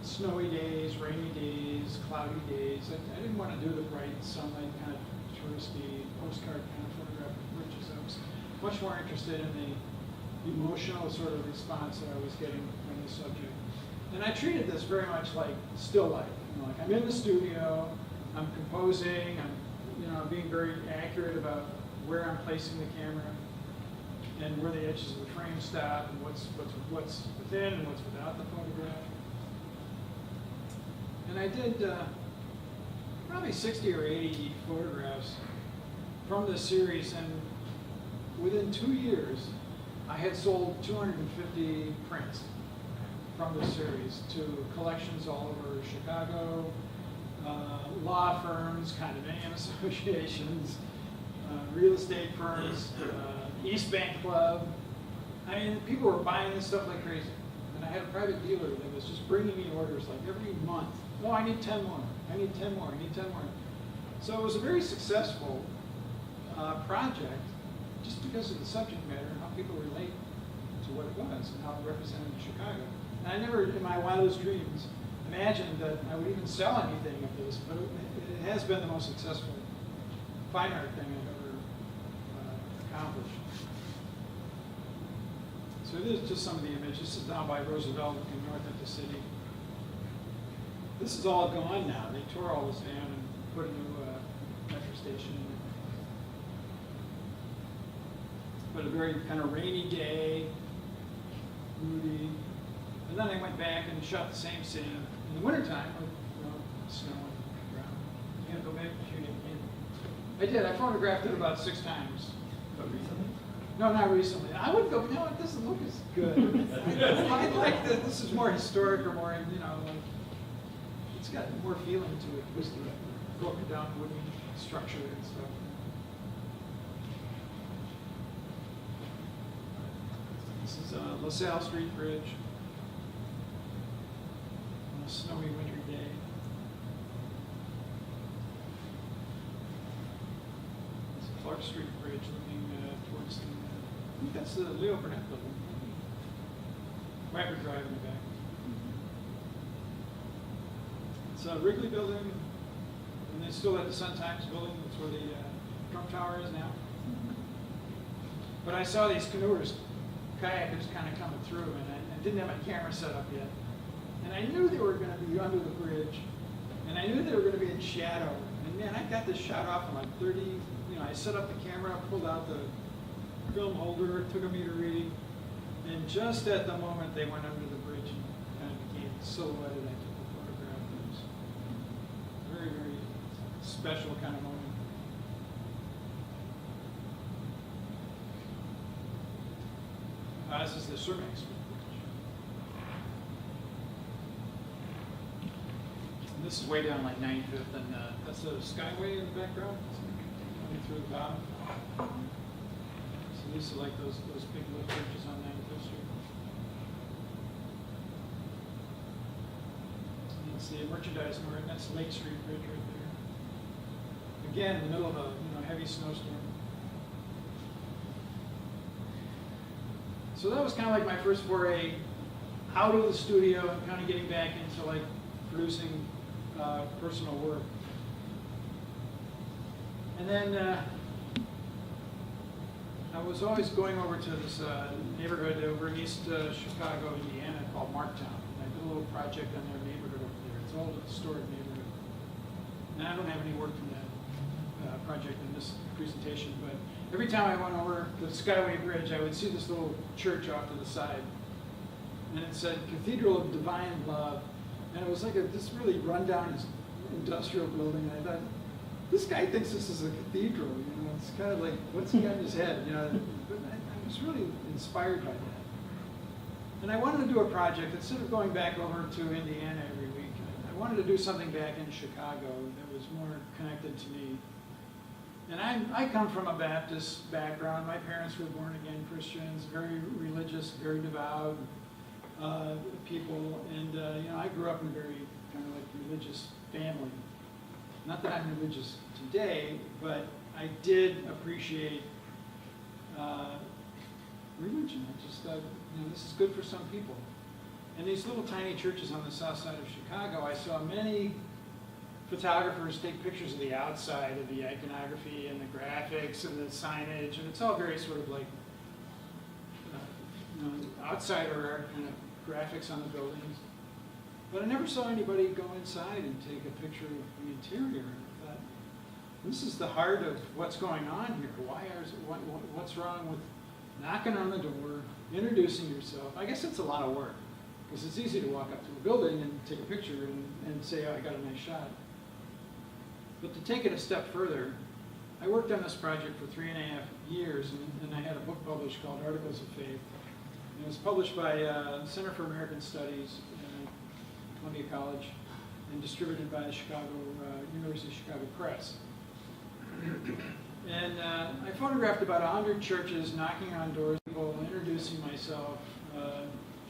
snowy days, rainy days, cloudy days. I didn't want to do the bright sunlight kind of touristy postcard kind of photograph of bridges. I was much more interested in the emotional sort of response that I was getting from the subject. And I treated this very much like still life. You know, like I'm in the studio, I'm composing, I'm being very accurate about where I'm placing the camera and where the edges of the frame stop and what's within and what's without the photograph. And I did probably 60 or 80 photographs from this series, and within 2 years, I had sold 250 prints from this series to collections all over Chicago, law firms, condominium associations, real estate firms, East Bank Club. I mean, And people were buying this stuff like crazy. And I had a private dealer that was just bringing me orders like every month. No, I need 10 more. I need 10 more. I need 10 more. So it was a very successful project just because of the subject matter and how people relate to what it was and how it represented Chicago. And I never, in my wildest dreams, imagined that I would even sell anything of this, but it has been the most successful fine art thing I've ever accomplished. So it is just some of the images. This is down by Roosevelt looking north at the city. This is all gone now. They tore all this down and put a new metro station in. But a very kind of rainy day, moody. And then I went back and shot the same scene in the wintertime with snow on the ground. You gonna go back and shoot it again? I did. I photographed it about 6 times. But recently? No, not recently. I would go, no, it doesn't look as good. I like that this is more historic or more, like, it's got more feeling to it because of the broken down wooden structure and stuff. This is LaSalle Street Bridge on a snowy wintry day. This is Clark Street Bridge looking towards the, I think that's the Leo Burnett building. Rapid Drive in the back. It's a Wrigley building, and they still have the Sun Times building. That's where the Trump Tower is now. But I saw these canoers, kayakers kind of coming through, and I didn't have my camera set up yet. And I knew they were going to be under the bridge, and I knew they were going to be in shadow. And man, I got this shot off in like 30, I set up the camera, pulled out the film holder, took a meter reading, and just at the moment they went under the bridge and kind of became silhouetted. I took the photograph. It was a very, very special kind of moment. This is the Cermak Street Bridge. And this is way down like 95th, and that's the Skyway in the background, running through the bottom. So these are like those big little bridges on 95th Street. And it's the merchandising area, and that's Lake Street Bridge right there. Again, in the middle of a heavy snowstorm. So that was kind of like my first foray out of the studio and kind of getting back into like producing personal work. And then I was always going over to this neighborhood over in East Chicago, Indiana, called Marktown. And I did a little project on their neighborhood over there. It's all a historic neighborhood. And I don't have any work from that project in this presentation, but every time I went over the Skyway Bridge, I would see this little church off to the side. And it said Cathedral of Divine Love. And it was like this really rundown industrial building. And I thought, this guy thinks this is a cathedral. It's kind of like, what's he got in his head? But I was really inspired by that. And I wanted to do a project, instead of going back over to Indiana every week, I wanted to do something back in Chicago that was more connected to me. And I come from a Baptist background. My parents were born again Christians, very religious, very devout people. And I grew up in a very kind of like religious family. Not that I'm religious today, but I did appreciate religion. I just thought, this is good for some people. And these little tiny churches on the south side of Chicago, I saw many photographers take pictures of the outside of the iconography and the graphics and the signage, and it's all very sort of like outsider art kind of graphics on the buildings. But I never saw anybody go inside and take a picture of the interior. And I thought, this is the heart of what's going on here. What's wrong with knocking on the door, introducing yourself? I guess it's a lot of work, because it's easy to walk up to a building and take a picture and say, oh, I got a nice shot. But to take it a step further, I worked on this project for 3.5 years, and I had a book published called Articles of Faith. And it was published by Center for American Studies at Columbia College and distributed by the University of Chicago Press. And I photographed about 100 churches, knocking on doors, people, introducing myself,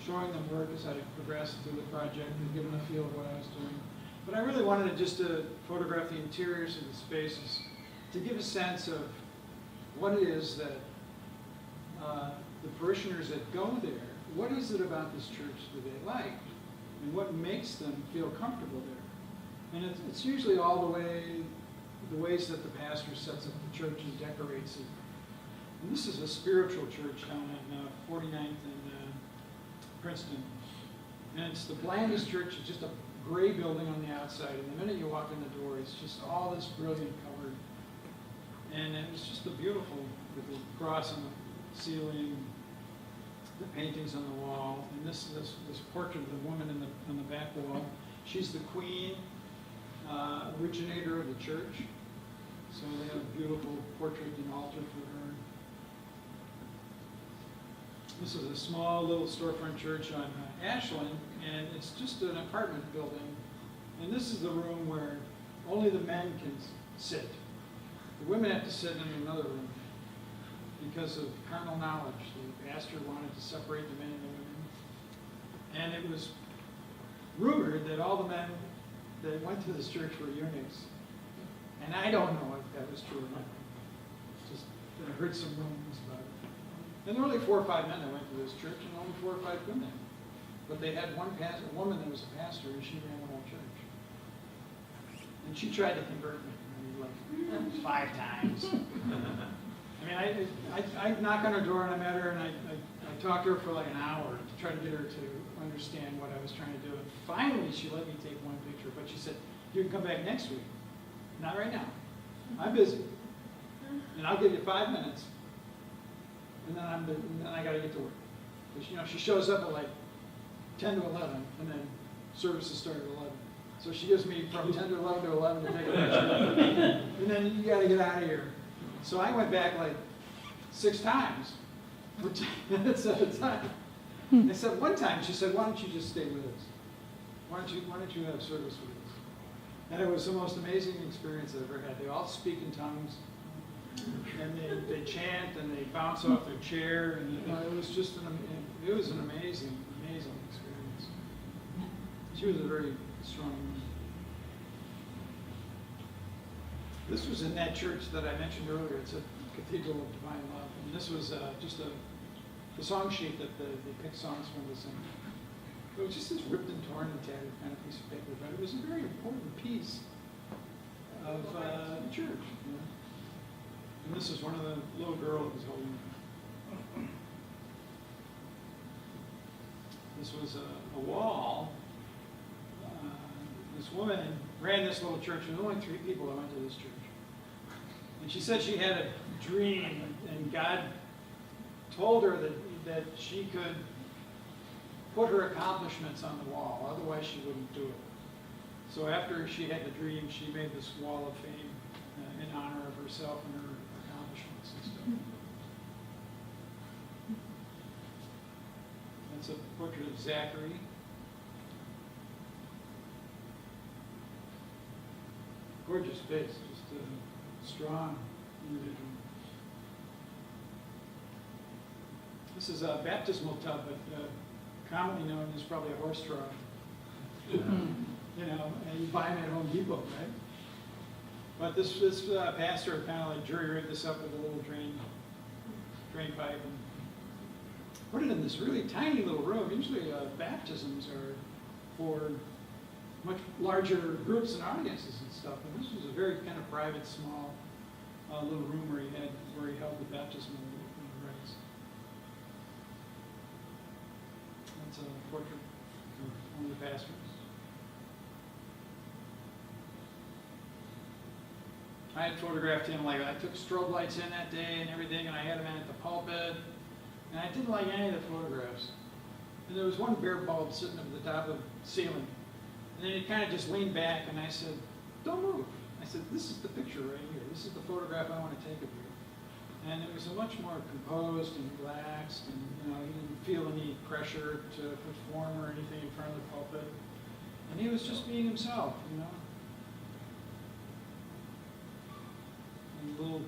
showing them work as I progressed through the project and giving a feel of what I was doing. But I really wanted to photograph the interiors of the spaces to give a sense of what it is that the parishioners that go there, what is it about this church that they like, and what makes them feel comfortable there. And it's usually all the ways that the pastor sets up the church and decorates it. And this is a spiritual church down at 49th and Princeton. And it's the blandest church. It's just a gray building on the outside. And the minute you walk in the door, it's just all this brilliant color. And it was just a beautiful, with the cross on the ceiling, the paintings on the wall, and this portrait of the woman on the back wall. She's the queen, originator of the church. So they have a beautiful portrait and altar for her. This is a small little storefront church on Ashland, and it's just an apartment building. And this is the room where only the men can sit. The women have to sit in another room because of carnal knowledge. The pastor wanted to separate the men and the women. And it was rumored that all the men that went to this church were eunuchs. And I don't know if that was true or not. Just I heard some rumors about it. And there were only 4 or 5 men that went to this church, and only 4 or 5 women. But they had one woman that was a pastor, and she ran the whole church. And she tried to convert me, like 5 times. I mean, I knock on her door and I met her, and I talked to her for like an hour to try to get her to understand what I was trying to do. And finally, she let me take one picture, but she said, "You can come back next week." Not right now. I'm busy. And I'll give you 5 minutes. And then I got to get to work. Because, she shows up at like 10 to 11, and then services start at 11. So she gives me from 10 to 11 to 11 to take a picture. And then you got to get out of here. So I went back like 6 times for 10 minutes at a time. I said one time, she said, "Why don't you just stay with us? Why don't you have service with us?" And it was the most amazing experience I've ever had. They all speak in tongues, and they chant, and they bounce off their chair, and it was just an amazing, amazing experience. She was a very strong woman. This was in that church that I mentioned earlier. It's a Cathedral of Divine Love, and this was just the song sheet that they picked songs from to sing. It was just this ripped and torn and tattered kind of piece of paper, but it was a very important piece of the church. And this is one of the little girl that was holding it. This was a wall. This woman ran this little church, and there were only 3 people that went to this church. And she said she had a dream, and God told her that she could put her accomplishments on the wall, otherwise she wouldn't do it. So after she had the dream, she made this wall of fame in honor of herself and her accomplishments and stuff. That's a portrait of Zachary. Gorgeous face, just a strong individual. This is a baptismal tub, but commonly known as probably a horse trough. And you buy them at Home Depot, right? But this pastor kind of like jury-rigged this up with a little drain pipe and put it in this really tiny little room. Usually baptisms are for much larger groups and audiences and stuff. And this was a very kind of private, small little room where he held the baptismal rites. That's a portrait of one of the pastors. I had photographed him, like I took strobe lights in that day and everything, and I had him in at the pulpit, and I didn't like any of the photographs. And there was one bear bulb sitting at the top of the ceiling, and then he kind of just leaned back, and I said, "Don't move." I said, "This is the picture right here. This is the photograph I want to take of you." And it was a much more composed and relaxed, and he didn't feel any pressure to perform or anything in front of the pulpit. And he was just being himself, And a little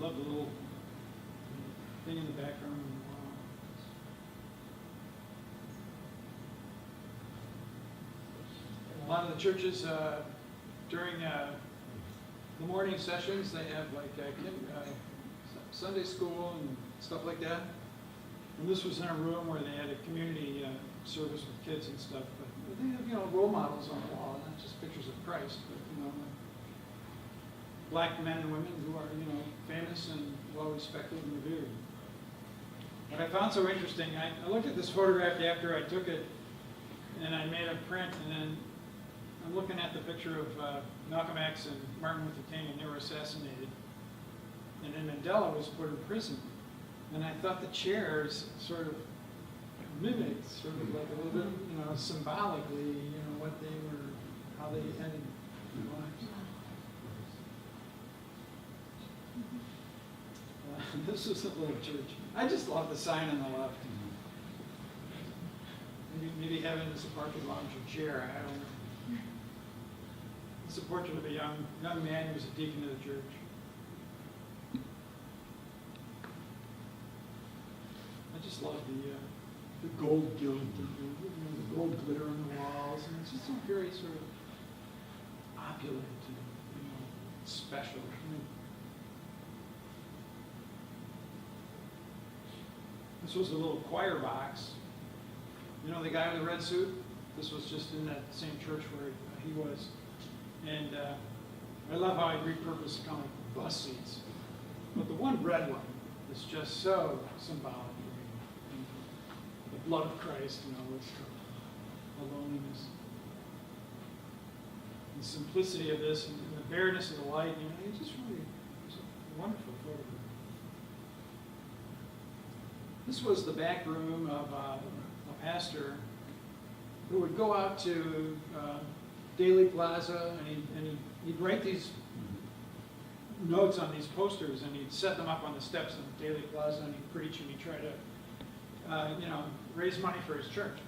love the little thing in the background. A lot of the churches, during the morning sessions, they have like Sunday school and stuff like that. And this was in a room where they had a community service with kids and stuff. But they have, role models on the wall, not just pictures of Christ, but, black men and women who are, famous and well-respected and revered. What I found so interesting, I looked at this photograph after I took it, and I made a print, and then I'm looking at the picture of Malcolm X and Martin Luther King, and they were assassinated. And then Mandela was put in prison. And I thought the chairs sort of mimicked, sort of like a little bit, symbolically, what they were, how they ended their lives. This is a little church. I just love the sign on the left. Maybe heaven is a parking lounge or chair, I don't know. It's a portrait of a young man who was a deacon of the church. I just love the gold gilt and the gold glitter on the walls, and it's just so very sort of opulent and special. This was a little choir box. The guy with the red suit? This was just in that same church where he was. And I love how I repurposed kind of like bus seats. But the one red one is just so symbolic. The blood of Christ, with the loneliness. The simplicity of this and the bareness of the light, it just really was a wonderful photograph. This was the back room of a pastor who would go out to Daily Plaza, and he'd write these notes on these posters, and he'd set them up on the steps of Daily Plaza, and he'd preach, and he'd try to, raise money for his church.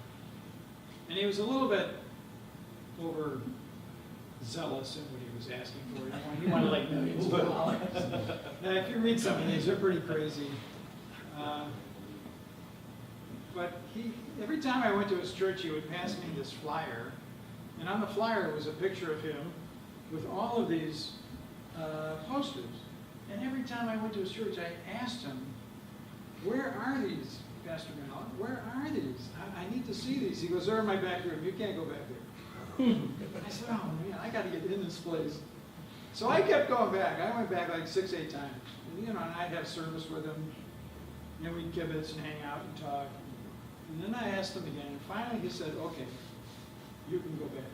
And he was a little bit overzealous in what he was asking for. He wanted like millions of dollars. Now, if you read some of these, they're pretty crazy. But every time I went to his church, he would pass me this flyer. And on the flyer was a picture of him with all of these posters. And every time I went to his church, I asked him, where are these, Pastor Mallett? Where are these? I need to see these. He goes, they're in my back room. You can't go back there. I said, oh man, I got to get in this place. So I kept going back. I went back like 6, 8 times. And, and I'd have service with him. And we'd kibitz and hang out and talk. And then I asked him again. And finally he said, okay, you can go back.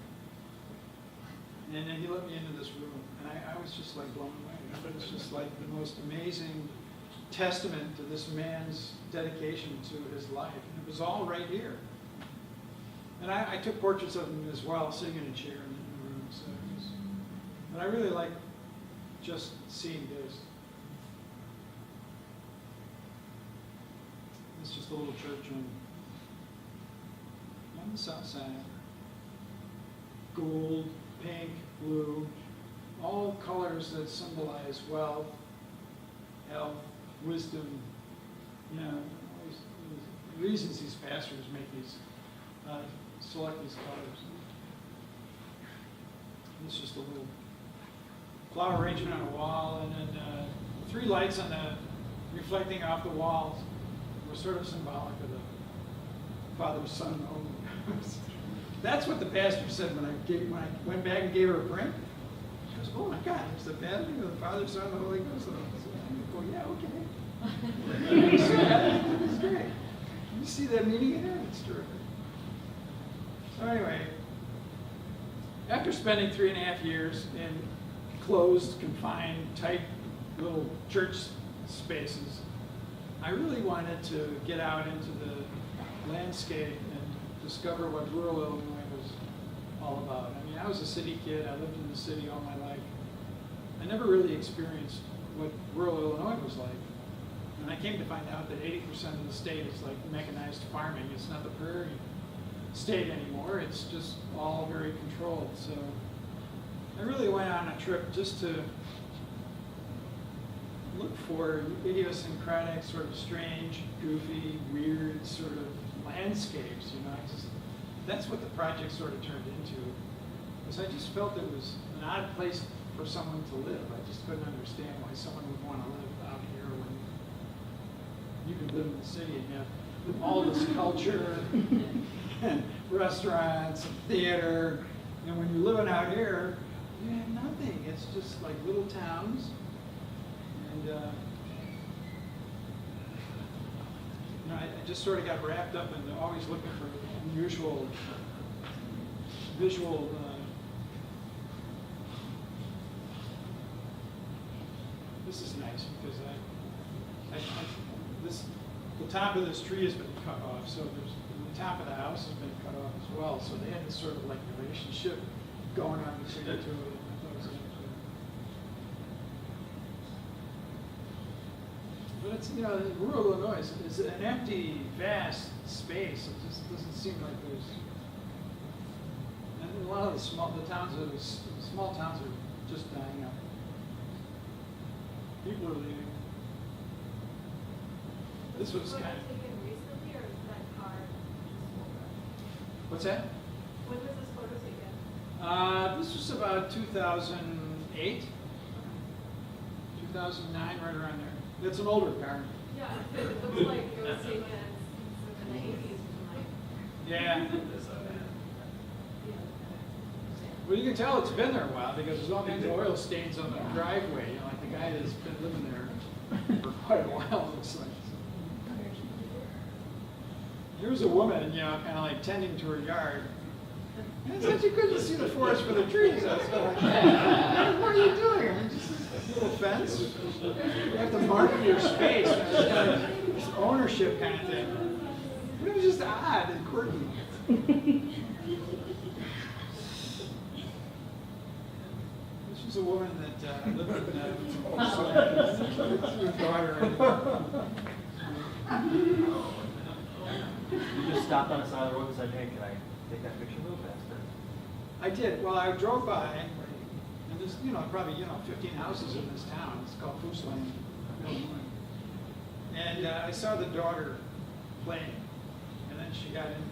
And then he let me into this room. And I was just like blown away. It was just like the most amazing testament to this man's dedication to his life. And it was all right here. And I took portraits of him as well, sitting in a chair in the room. So but I really like just seeing this. It's just a little church on the south side. Gold, pink, blue, all colors that symbolize wealth, health, wisdom. Always, the reasons these pastors make these, select these colors. It's just a little flower arrangement on a wall, and then 3 lights on the reflecting off the walls were sort of symbolic of the Father, Son, and Holy Ghost. That's what the pastor said when I went back and gave her a print. She goes, oh my God, there's the pastor of the Father, Son, and the Holy Ghost. And I go, yeah, okay. It's great. You see that meaning in it? It's terrific. So anyway, after spending 3.5 years in closed, confined, tight little church spaces, I really wanted to get out into the landscape and discover what rural Illinois was all about. I mean, I was a city kid. I lived in the city all my life. I never really experienced what rural Illinois was like. And I came to find out that 80% of the state is like mechanized farming. It's not the prairie state anymore. It's just all very controlled. So I really went on a trip just to look for idiosyncratic, sort of strange, goofy, weird sort of landscapes, you know. That's what the project sort of turned into. Because I just felt it was an odd place for someone to live. I just couldn't understand why someone would want to live out here when you could live in the city and have all this culture and restaurants and theater. And when you're living out here, you have nothing. It's just like little towns. And you know, I just sort of got wrapped up in always looking for unusual visual this is nice because the top of this tree has been cut off, so the top of the house has been cut off as well. So they had this sort of like relationship going on between the two of them. I thought it was interesting. But it's, you know, rural Illinois is an empty, vast space. It just doesn't seem like there's. And a lot of the small towns are just dying out. People are leaving. This was kind of. taken recently, or is that car? What's that? When was this photo taken? This was about 2008, 2009, right around there. It's an older car. Yeah, it looks like it was taken in the 80s, like. Yeah. Well, you can tell it's been there a while because there's all kinds of oil stains on the driveway. You know, like the guy that's been living there for quite a while, it looks like. Here was a woman, you know, kind of like tending to her yard. And it's such a good to see the forest for the trees. I was like, what are you doing? I mean, just this little fence. You have to market your space. It's kind of this ownership kind of thing. But it was just odd and quirky. This was a woman that lived with her daughter. You just stopped on the side of the road and said, hey, can I take that picture real fast? I did. Well, I drove by, and there's, you know, probably, you know, 15 houses in this town. It's called Foos Lane, Illinois. And I saw the daughter playing, and then she got in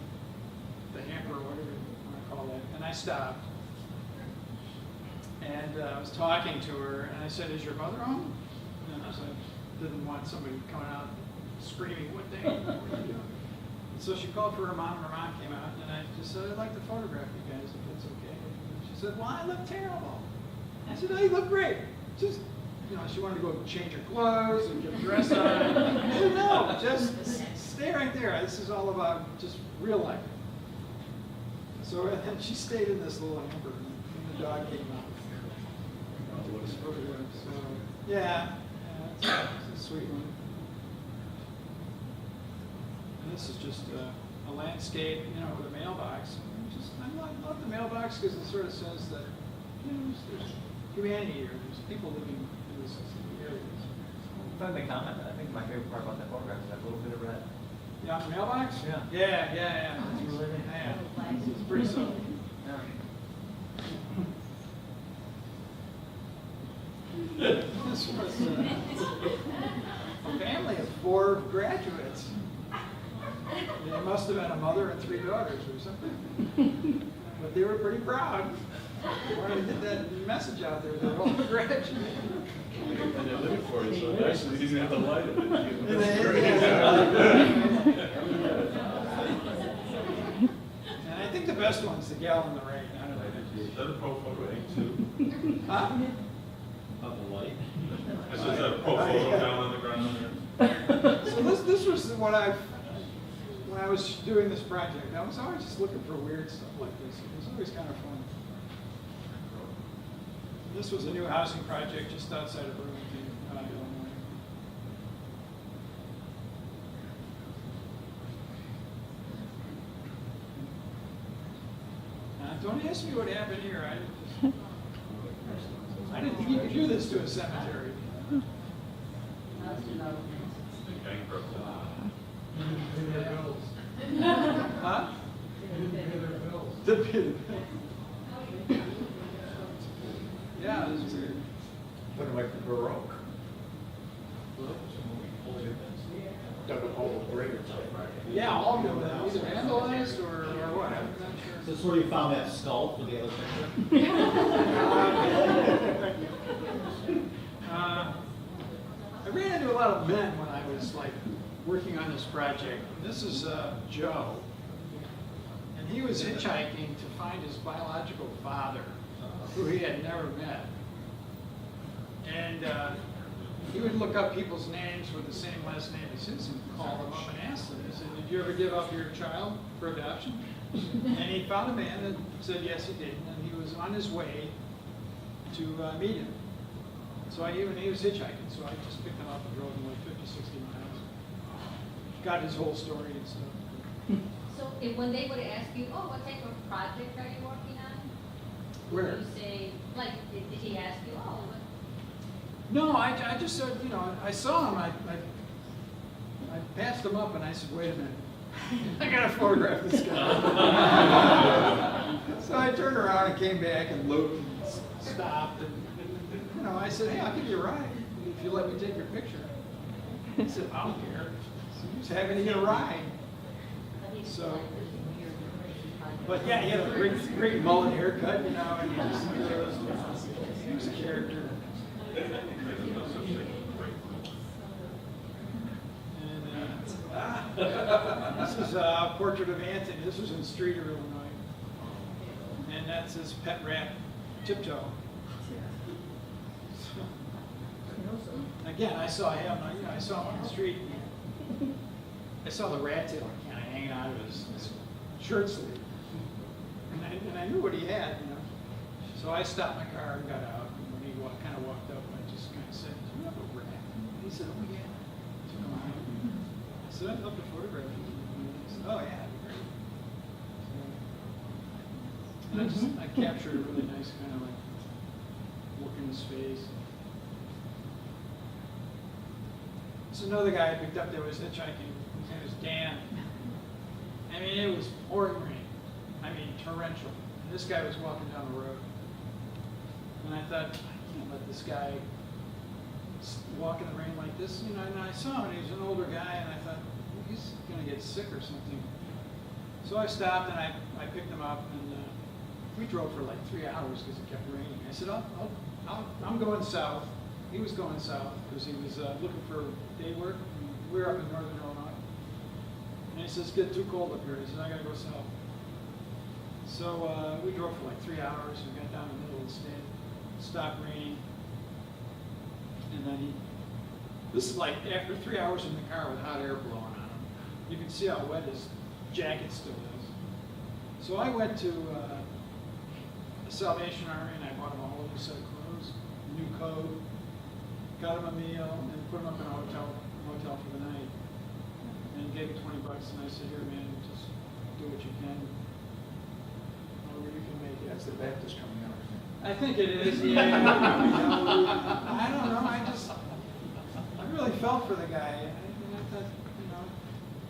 the hamper or whatever you want to call that, and I stopped. And I was talking to her, and I said, "Is your mother home?" And I was like, didn't want somebody coming out screaming, "What the heck? What are you doing?" And so she called for her mom, and her mom came out, and I just said, "I'd like to photograph you guys if it's okay." And she said, "Well, I look terrible." I said, "Oh, you look great. Just," you know, she wanted to go change her clothes and get a dress on. I said, "No, just stay right there. This is all about just real life." So and she stayed in this little hamper, and the dog came out. So, yeah, it's a sweet one. And this is just a landscape, you know, with a mailbox. I love the mailbox because it sort of says that, you know, there's humanity here. There's people living in this area. If I may comment, I think my favorite part about that photograph is that little bit of red. Yeah, the mailbox? Yeah. Yeah. That's really neat. Yeah. It's pretty subtle. Yeah. This was a family of 4 graduates. They must have been a mother and 3 daughters or something. But they were pretty proud. Wanted to get that message out there. They're all graduates. And they lived for it so nicely, you didn't have to light it. And I think the best one's the gal in the rain. I don't know. Is that a pro photo ink too? Huh? Of the light? Is that a pro photo down on the ground there? So this was when I was doing this project, I was always just looking for weird stuff like this. It was always kind of fun. This was a new housing project just outside of Burlington, Illinois. Don't ask me what happened here. I didn't think you could do this to a cemetery. Huh? To pay their bills. Yeah, it was weird. Looking like the Baroque. all been either vandalized or what, I'm not sure. Is this where you found that skull for the other picture? I ran into a lot of men when I was like working on this project. This is Joe, and he was hitchhiking to find his biological father, who he had never met. And he would look up people's names with the same last name as his and call them up and ask them. He said, "Did you ever give up your child for adoption?" And he found a man that said yes, he did, and he was on his way to meet him. So he was hitchhiking, so I just picked him up and drove him like 50, 60 miles. Got his whole story and stuff. So when they would ask you, oh, what type of project are you working on? Where? Would you say, like, did he ask you, oh, what? No, I just said, you know, I saw him, I passed him up and I said, wait a minute, I gotta photograph this guy. So I turned around and came back and looked and stopped and, you know, I said, hey, I'll give you a ride if you let me take your picture. He said, I don't care. He's happy to get a ride. So, but yeah, he had a great mullet haircut, you know, and he was a character. And this is a portrait of Anthony. This was in Streeter, Illinois. And that's his pet rat, Tiptoe. Again, I saw him. You know, I saw him on the street. I saw the rat tail kind of hanging out of his shirt sleeve, and I knew what he had. You know, so I stopped my car and got out. And when he kind of walked up, I just kind of said, "Do you have a rat?" And he said, "Oh yeah." I said, "I'd love to photograph you." And he said, "Oh yeah, that'd be great." So, and I captured a really nice kind of like look in his face. There's another guy I picked up that was hitchhiking. His name was Dan. I mean, it was pouring rain. I mean, torrential. And this guy was walking down the road. And I thought, I can't let this guy walk in the rain like this. You know, and I saw him, and he was an older guy, and I thought, he's going to get sick or something. So I stopped, and I picked him up, and we drove for like 3 hours because it kept raining. I said, I'm going south. He was going south because he was looking for day work. We were up in northern Illinois. And he says, it's getting too cold up here. He says, I gotta go south. So we drove for like 3 hours. We got down in the middle of the state. Stopped raining. And then this is like after 3 hours in the car with hot air blowing on him. You can see how wet his jacket still is. So I went to the Salvation Army and I bought him a whole new set of clothes, a new coat. Got him a meal, and put him up in a hotel for the night, and gave him $20. And I said, "Here, man, just do what you can, however you can make it." That's the Baptist coming out. I think it is. Yeah. I don't know. I really felt for the guy, and I thought, you know,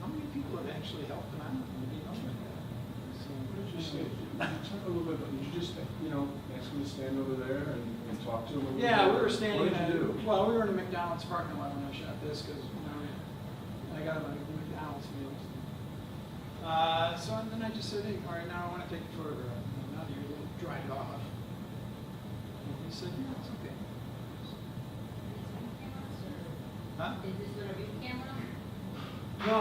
how many people have actually helped him out? Maybe nobody. So, What did you say? Talk a little bit about, did you just, you know, ask him to stand over there and talk to him? A little yeah, bit? we were standing. What did you do? Well, we were in a McDonald's parking lot when I shot this because, you know, I got him a McDonald's meal. So then I just said, hey, all right, now I want to take a photograph. And now you're a little dried off. And he said, yeah, it's okay. Huh? Is this with a big camera? No,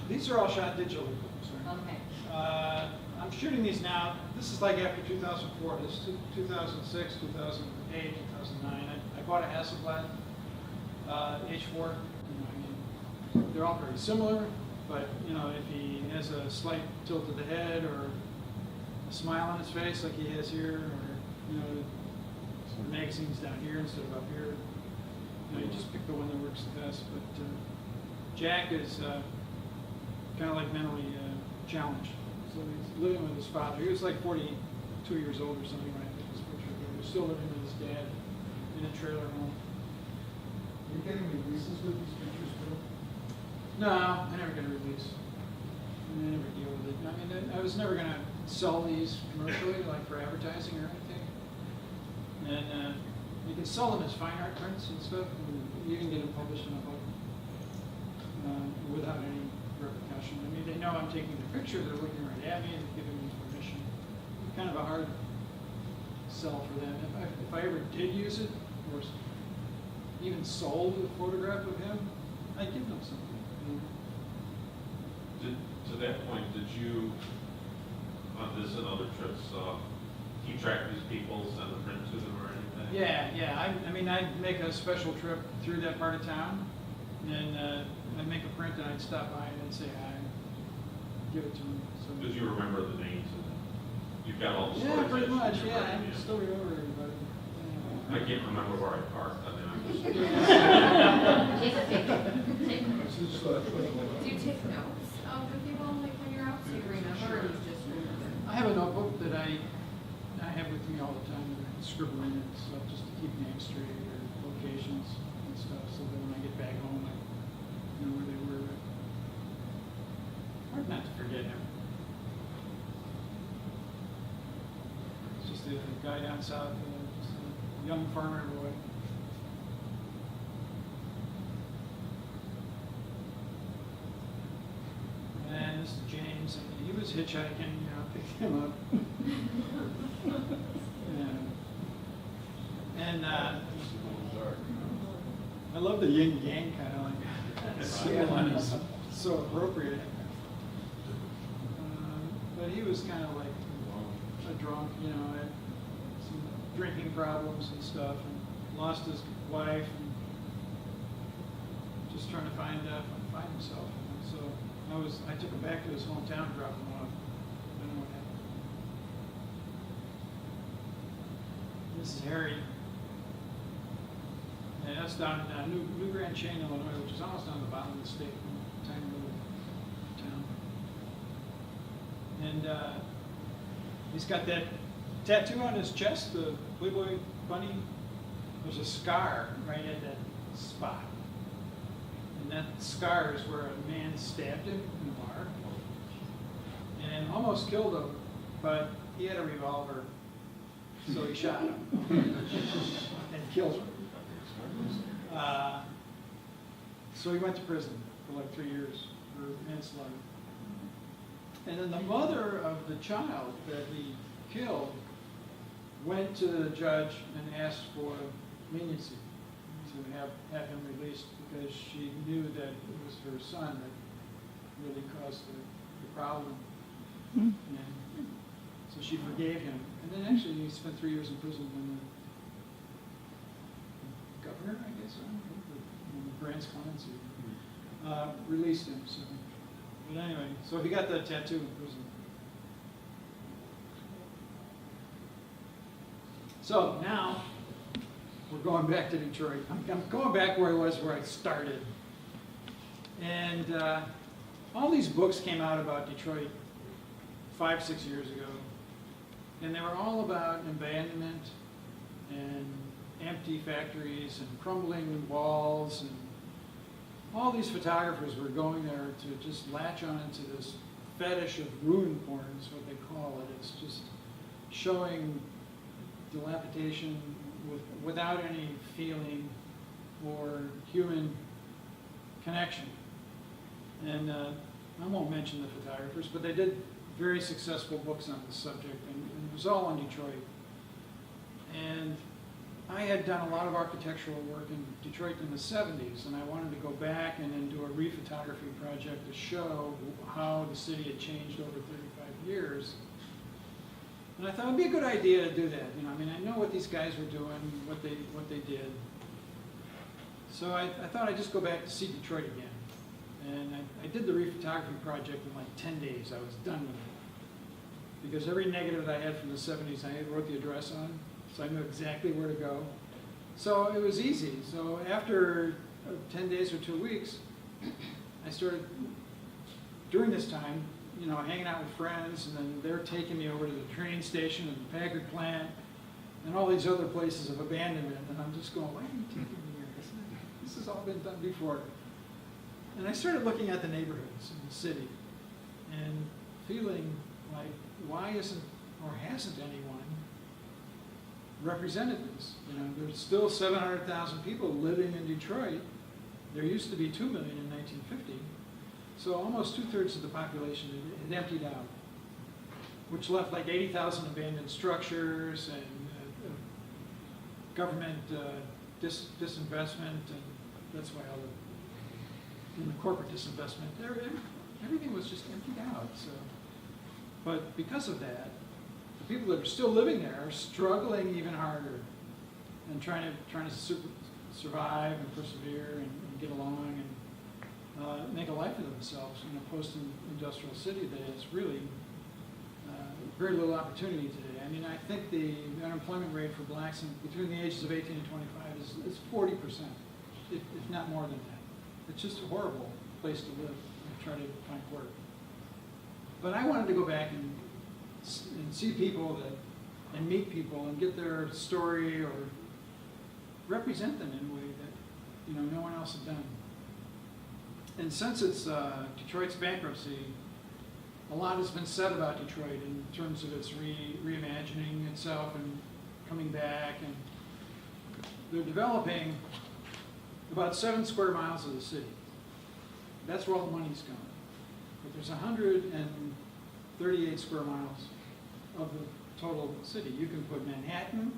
these are all shot digitally. Sorry. Okay. I'm shooting these now. This is like after 2004. This is 2006, 2008, 2009. I bought a Hasselblad H4. You know, I mean, they're all very similar, but you know, if he has a slight tilt of the head or a smile on his face like he has here, or you know, the magazine's down here instead of up here, you know, you just pick the one that works the best. But Jack is kind of like mentally challenged. So he's living with his father. He was like 42 years old or something when I took this picture. He was still living with his dad in a trailer home. Are you getting releases with these pictures, Bill? No, I never get a release. I never deal with it. I mean, I was never going to sell these commercially, like for advertising or anything. And you can sell them as fine art prints and stuff, and you can get them published in a book without any repercussions. discussion. I mean, they know I'm taking the picture, they're looking right at me and giving me permission. Kind of a hard sell for them. If I ever did use it, or even sold a photograph of him, I'd give them something. To that point, did you, on this and other trips, keep track of these people, send a print to them or anything? Yeah. I mean, I'd make a special trip through that part of town, and I'd make a print, and I'd stop by and I'd say hi, give it to them. So. Because you remember the names and you've got all the stories. Yeah, pretty that you much. can Yeah, bring, I still remember everybody. I can't remember where I parked. I mean, I'm just. Take a picture. Take a picture. Do you take notes of the people, like, when you're out, so you remember, or you just remember? I have a notebook that I have with me all the time, and I scribble in and stuff just to keep names straight or locations and stuff, so that when I get back home, I know where they were. Hard not to forget him. It's just a guy down south, just a young farmer boy. And this is James, and he was hitchhiking, picked him up. And I love the yin yang kind of like symbol on it. So appropriate. But he was kind of like a drunk, had some drinking problems and stuff, and lost his wife, and just trying to find himself. So I took him back to his hometown and dropped him off. I don't know what happened. This is Harry. And that's down in New Grand Chain, Illinois, which is almost on the bottom of the state, tiny little town. And he's got that tattoo on his chest, the Playboy bunny. There's a scar right at that spot. And that scar is where a man stabbed him in a bar and almost killed him, but he had a revolver, so he shot him and killed him. So he went to prison for like 3 years for manslaughter. And then the mother of the child that he killed went to the judge and asked for leniency to have him released because she knew that it was her son that really caused the problem. And so she forgave him. And then actually he spent 3 years in prison when the governor, I guess, the Grants Clemency, released him. So, but anyway, so he got that tattoo in prison. So now we're going back to Detroit. I'm going back where I started. And all these books came out about Detroit 5-6 years ago. And they were all about abandonment and empty factories and crumbling walls. And all these photographers were going there to just latch on to this fetish of ruin porn is what they call it. It's just showing dilapidation without any feeling or human connection. And I won't mention the photographers, but they did very successful books on this subject, and it was all on Detroit. And I had done a lot of architectural work in Detroit in the 70s, and I wanted to go back and then do a rephotography project to show how the city had changed over 35 years. And I thought it would be a good idea to do that. I know what these guys were doing, what they did. So I thought I'd just go back to see Detroit again. And I did the rephotography project in like 10 days. I was done with it. Because every negative that I had from the 70s, I wrote the address on, so I knew exactly where to go. So it was easy. So after 10 days or 2 weeks, I started, during this time, hanging out with friends, and then they're taking me over to the train station and the Packard plant and all these other places of abandonment. And I'm just going, why are you taking me here? This has all been done before. And I started looking at the neighborhoods in the city and feeling like, why isn't or hasn't anyone represented this? There's still 700,000 people living in Detroit. There used to be 2 million in 1950. So almost 2/3 of the population had emptied out, which left like 80,000 abandoned structures and government disinvestment, and that's why all the corporate disinvestment, everything was just emptied out. So, but because of that, the people that are still living there are struggling even harder and trying to survive and persevere and get along and make a life of themselves in a post-industrial city that has really very little opportunity today. I mean, I think the unemployment rate for blacks between the ages of 18 and 25 is 40%, if not more than that. It's just a horrible place to live and try to find work. But I wanted to go back and see people and meet people and get their story or represent them in a way that no one else had done. And since it's Detroit's bankruptcy, a lot has been said about Detroit in terms of its reimagining itself and coming back, and they're developing about 7 square miles of the city. That's where all the money's going. But there's 138 square miles of the total city. You can put Manhattan,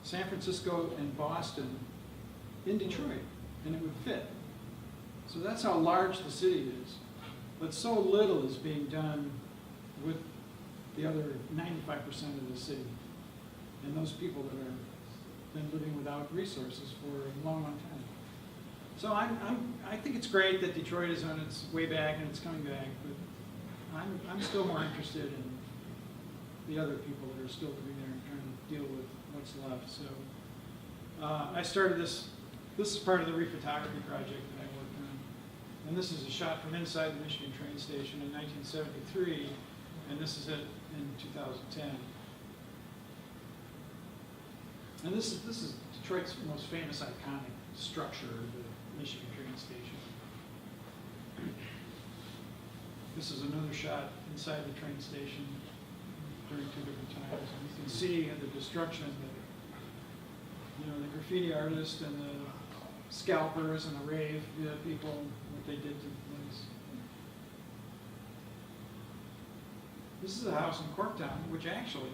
San Francisco, and Boston in Detroit, and it would fit. So that's how large the city is. But so little is being done with the other 95% of the city and those people that have been living without resources for a long, long time. So I think it's great that Detroit is on its way back and it's coming back, but I'm still more interested in the other people that are still living there and trying to deal with what's left. So I started this. This is part of the rephotography project that I worked on. And this is a shot from inside the Michigan train station in 1973, and this is it in 2010. And this is Detroit's most famous iconic structure, the Michigan train station. This is another shot inside the train station during 2 different times. And you can see the destruction that, the graffiti artist and the scalpers and the rave people, what they did to the place. This is a house in Corktown, which actually,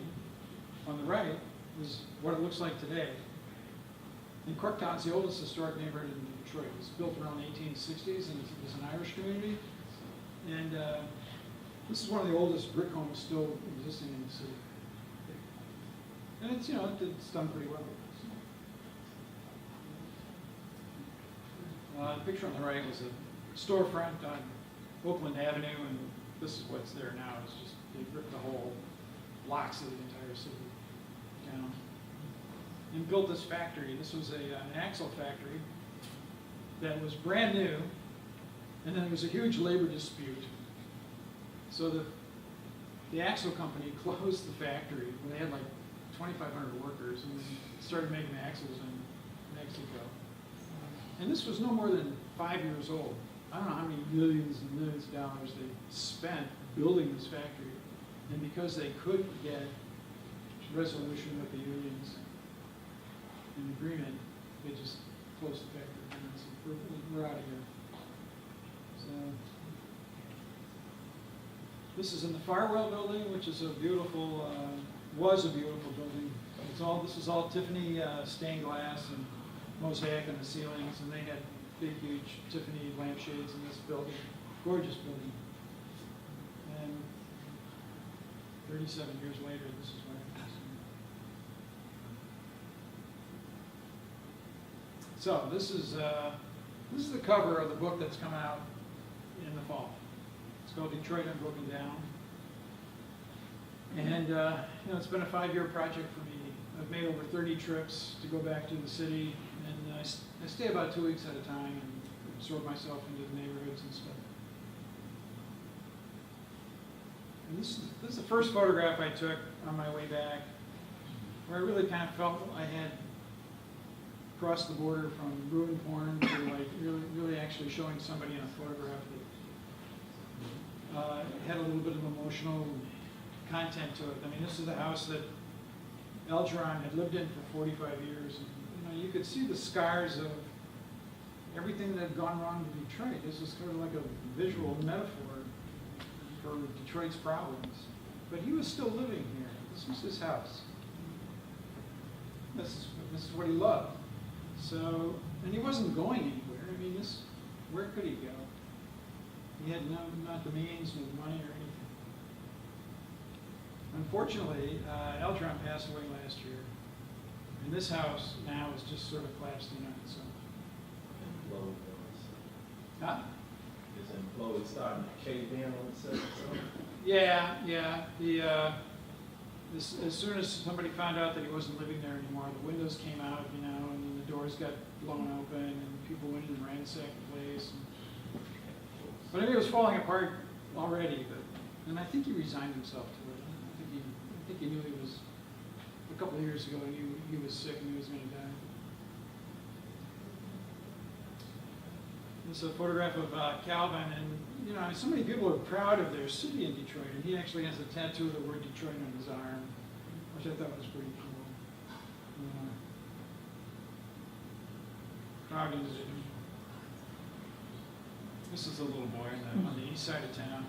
on the right, is what it looks like today. And Corktown's the oldest historic neighborhood in Detroit. It was built around the 1860s, and it was an Irish community. And this is one of the oldest brick homes still existing in the city. And it's, it's done pretty well. The picture on the right was a storefront on Oakland Avenue, and this is what's there now. It's just, they ripped the whole blocks of the entire city down and built this factory. This was an axle factory that was brand new, and then there was a huge labor dispute. So the axle company closed the factory. They had like 2,500 workers, and then started making axles in Mexico. And this was no more than 5 years old. I don't know how many millions and millions of dollars they spent building this factory. And because they couldn't get resolution with the unions and agreement, they just closed the factory. And said, we're out of here. So this is in the Farwell building, which is a beautiful, was a beautiful building. This is all Tiffany stained glass and mosaic on the ceilings, and they had big, huge Tiffany lampshades in this building. Gorgeous building. And 37 years later, this is what happens. So this is the cover of the book that's come out in the fall. It's called Detroit Unbroken Down. And it's been a 5-year project for me. I've made over 30 trips to go back to the city, and I stay about 2 weeks at a time and absorb myself into the neighborhoods and stuff. And this is the first photograph I took on my way back, where I really kind of felt I had crossed the border from ruin porn to like really actually showing somebody in a photograph that had a little bit of emotional content to it. I mean, this is the house that Algeron had lived in for 45 years. And, you could see the scars of everything that had gone wrong in Detroit. This was sort of like a visual metaphor for Detroit's problems. But he was still living here. This was his house. This is what he loved. So, and he wasn't going anywhere. I mean, where could he go? He had not the means, no money or anything. Unfortunately, Eldron passed away last year. And this house now is just sort of collapsed in on itself. Huh? Is imploded, starting to cave in on itself. Yeah. As soon as somebody found out that he wasn't living there anymore, the windows came out, and then the doors got blown open, and people went in and ransacked the place. But I mean, it was falling apart already. And I think he resigned himself to it. I think he knew he was. A couple of years ago, he was sick and he was going to die. This is a photograph of Calvin, and so many people are proud of their city in Detroit, and he actually has a tattoo of the word Detroit on his arm, which I thought was pretty cool. Proud of it. This is a little boy on the east side of town.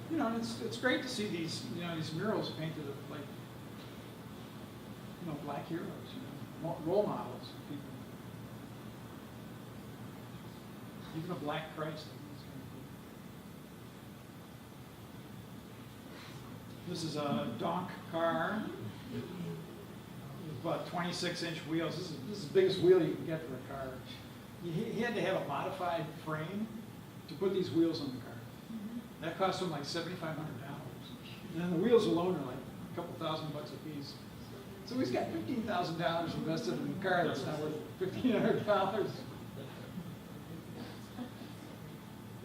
And it's great to see these murals painted of black heroes, role models of people. Even a black Christ. This is a donk car with about 26-inch wheels. This is the biggest wheel you can get for a car. He had to have a modified frame to put these wheels on the car. That cost him like $7,500. And then the wheels alone are like a couple $1,000 a piece. So he's got $15,000 invested in a car that's now worth $1,500.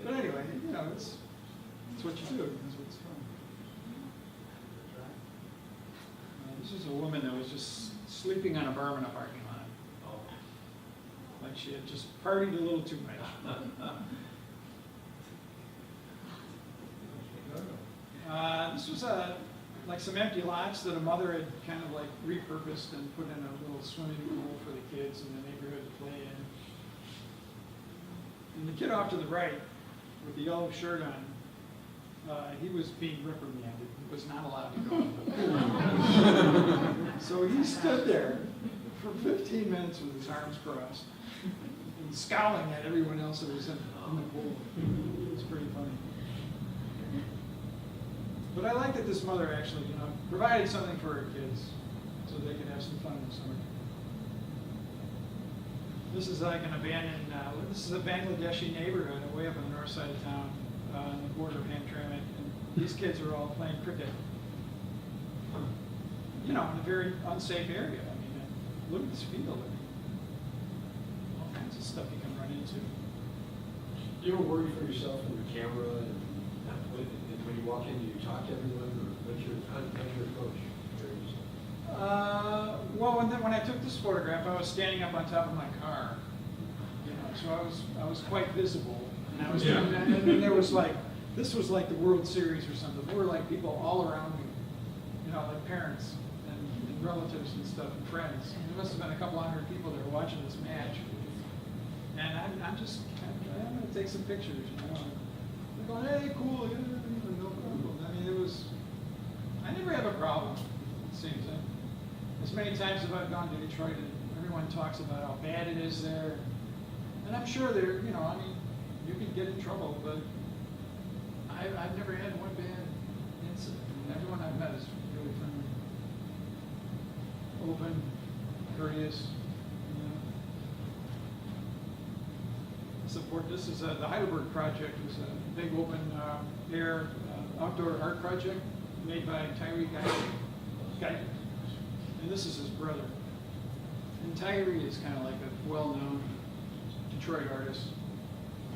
But anyway, it's what you do. It's what's fun. This is a woman that was just sleeping on a berm in a parking lot. Like she had just partied a little too much. This was like some empty lots that a mother had kind of like repurposed and put in a little swimming pool for the kids in the neighborhood to play in. And the kid off to the right with the yellow shirt on, he was being reprimanded. He was not allowed to go in the pool. So he stood there for 15 minutes with his arms crossed and scowling at everyone else that was in the pool. It was pretty funny. But I like that this mother actually, provided something for her kids so they could have some fun in the summer. This is like an abandoned, this is a Bangladeshi neighborhood way up on the north side of town, on the border of Hamtramck, and these kids are all playing cricket. In a very unsafe area. I mean, look at this field. I mean, all kinds of stuff you can run into. You ever worry for yourself with the camera and when you walk in, do you talk to everyone, or how's your approach? Well, when I took this photograph, I was standing up on top of my car, so I was quite visible, and I was doing that, and then there was like, this was like the World Series or something. There were like people all around me, like parents and relatives and stuff and friends. And there must have been a couple hundred people that were watching this match, and I'm just, I'm going to take some pictures, They're going, hey, cool, no problem. I mean, I never have a problem, it seems. As many times as I've gone to Detroit, and everyone talks about how bad it is there. And I'm sure there, you can get in trouble, but I've never had one bad incident. Everyone I've met is really friendly, open, courteous. Support. This is the Heidelberg project. It was a big open air outdoor art project made by Tyree Guy. And this is his brother. And Tyree is kind of like a well-known Detroit artist.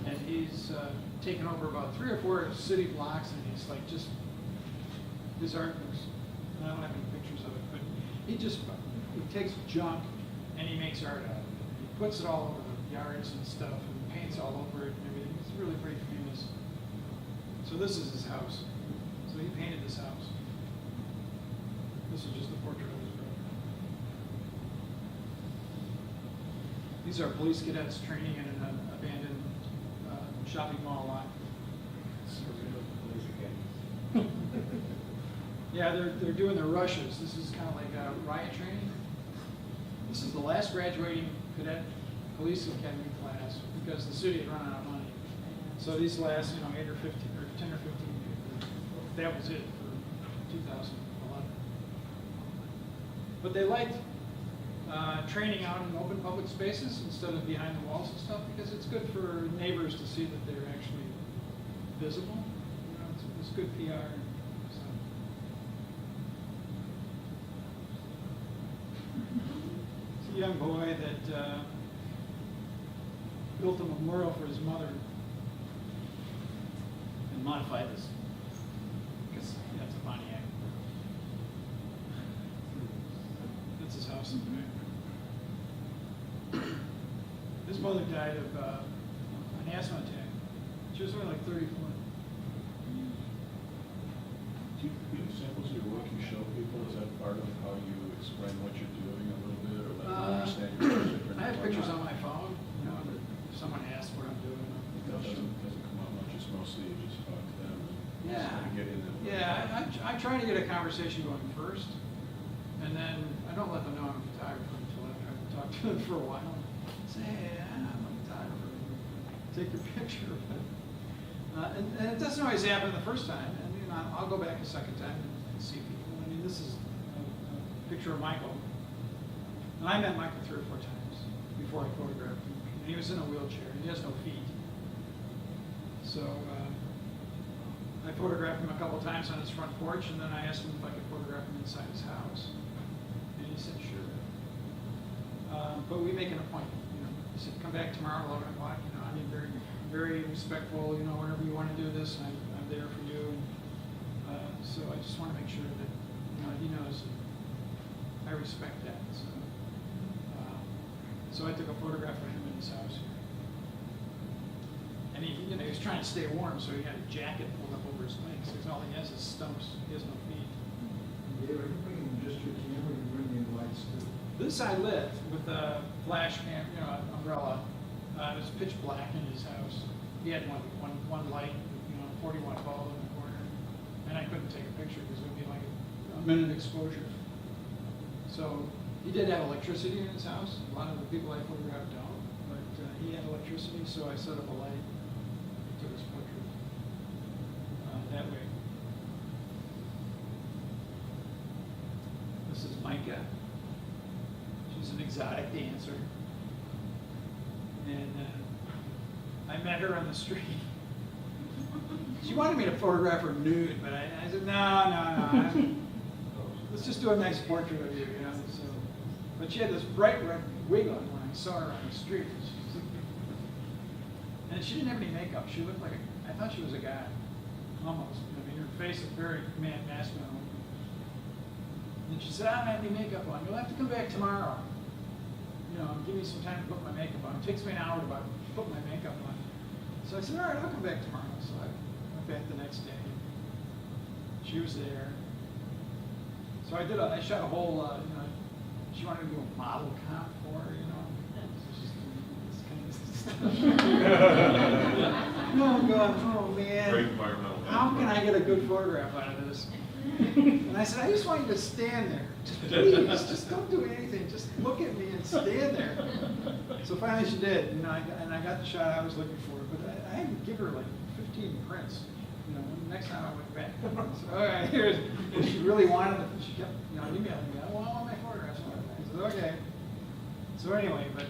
And he's taken over about 3 or 4 city blocks, and he's like just, his art looks, I don't have any pictures of it, but he takes junk and he makes art out of it. He puts it all over the yards and stuff, and paints all over it and everything. It's really pretty famous. So this is his house. So he painted this house. This is just a portrait of his brother. These are police cadets training in an abandoned shopping mall lot. Yeah, they're doing their rushes. This is kind of like riot training. This is the last graduating cadet police academy class because the city had run out of money. So these last, 8 or 15 or 10 or 15 years, that was it for 2011. But they liked training out in open public spaces instead of behind the walls and stuff because it's good for neighbors to see that they're actually visible. It's good PR. So. It's a young boy that built a memorial for his mother and modified this because that's a Pontiac. That's his house in the back. His mother died of an asthma attack. She was only like 34. Do you have samples of your work you show people? Is that part of how you explain what you're doing a little bit, or let them understand your project? I have pictures on my phone. That if someone asks what I'm doing, That I'll show them. doesn't come out much. It's mostly you just talk to them and Yeah. kind of get in there. Yeah, I try to get a conversation going first, and then I don't let them know I'm a photographer until after I've talked to them for a while. Say, hey, I'm a photographer. Take your picture. And it doesn't always happen the first time, and I'll go back a second time and see people. I mean, this is a picture of Michael, and I met Michael 3 or 4 times before I photographed him. And he was in a wheelchair, and he has no feet. So I photographed him a couple times on his front porch, and then I asked him if I could photograph him inside his house. And he said, sure. But we make an appointment. He said, come back tomorrow, 11 o'clock. I mean, very, very respectful. Whenever you want to do this, I'm there for you. And, so I just want to make sure that he knows that I respect that. So I took a photograph of him in his house here. And he was trying to stay warm, so he had a jacket pulled up over his legs. Because all he has is stumps. He has no feet. Dave, are you bringing just your camera, or are you bringing in lights too? This I lit with a flash cam, umbrella. It was pitch black in his house. He had one light, 40-watt bulb in the corner, and I couldn't take a picture because it would be like a minute exposure. So he did have electricity in his house. A lot of the people I photographed don't, but he had electricity, so I set up a light, took his portrait that way. This is Micah. She's an exotic dancer. And I met her on the street. She wanted me to photograph her nude, but I said, no. Let's just do a nice portrait of you, So, but she had this bright red wig on when I saw her on the street. And she didn't have any makeup. She looked like I thought she was a guy, almost. I mean, her face is very masculine. And she said, I don't have any makeup on. You'll have to come back tomorrow. Give me some time to put my makeup on. It takes me an hour to put my makeup on. So I said, all right, I'll come back tomorrow. So I went back the next day. She was there. So I shot a whole, she wanted to do a model comp for her, So she's doing this kind of stuff. No, I'm going, oh man. Great environmental. How can I get a good photograph out of this? And I said, I just want you to stand there. Please, just don't do anything. Just look at me and stand there. So finally she did, and I got the shot I was looking for. But I had to give her like 15 prints. Next time I went back. So, all right, here's. She really wanted it. She kept, emailing me. I want my photographs. I said, okay. So anyway, but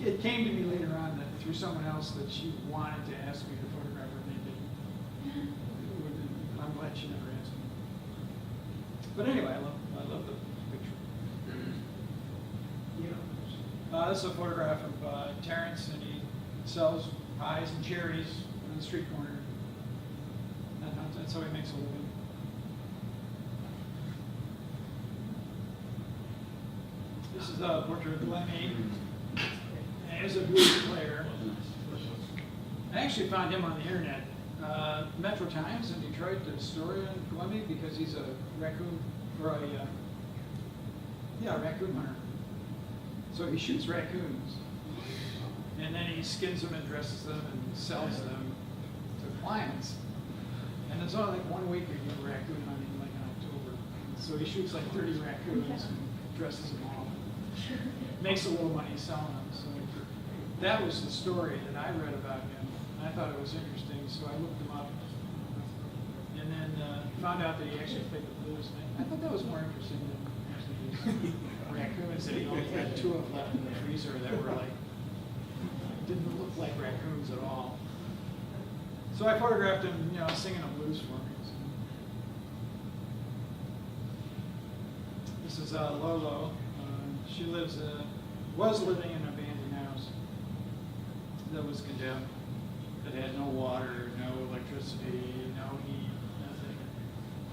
it came to me later on that through someone else that she wanted to ask me to photograph her, and they didn't. I'm glad she never asked me. But anyway, I love the picture. This is a photograph of Terrence, and he sells pies and cherries on the street corner. That's how he makes a living. This is a portrait of Lemmy. And he's a blues player. I actually found him on the internet. Metro Times in Detroit did a story on Lemmy because he's a raccoon, or raccoon hunter. So he shoots raccoons, and then he skins them and dresses them and sells them to clients. And it's only like 1 week you get raccoon hunting, like in October. So he shoots like 30 raccoons and dresses them all. Makes a little money selling them. So that was the story that I read about him. I thought it was interesting, so I looked him up. And then found out that he actually played the blues. I thought that was more interesting than actually these raccoons that he only had 2 of left in the freezer that were like, didn't look like raccoons at all. So I photographed him, you know, singing a blues for me. So. This is Lolo. She was living in an abandoned house that was condemned, that had no water, no electricity, no heat, nothing.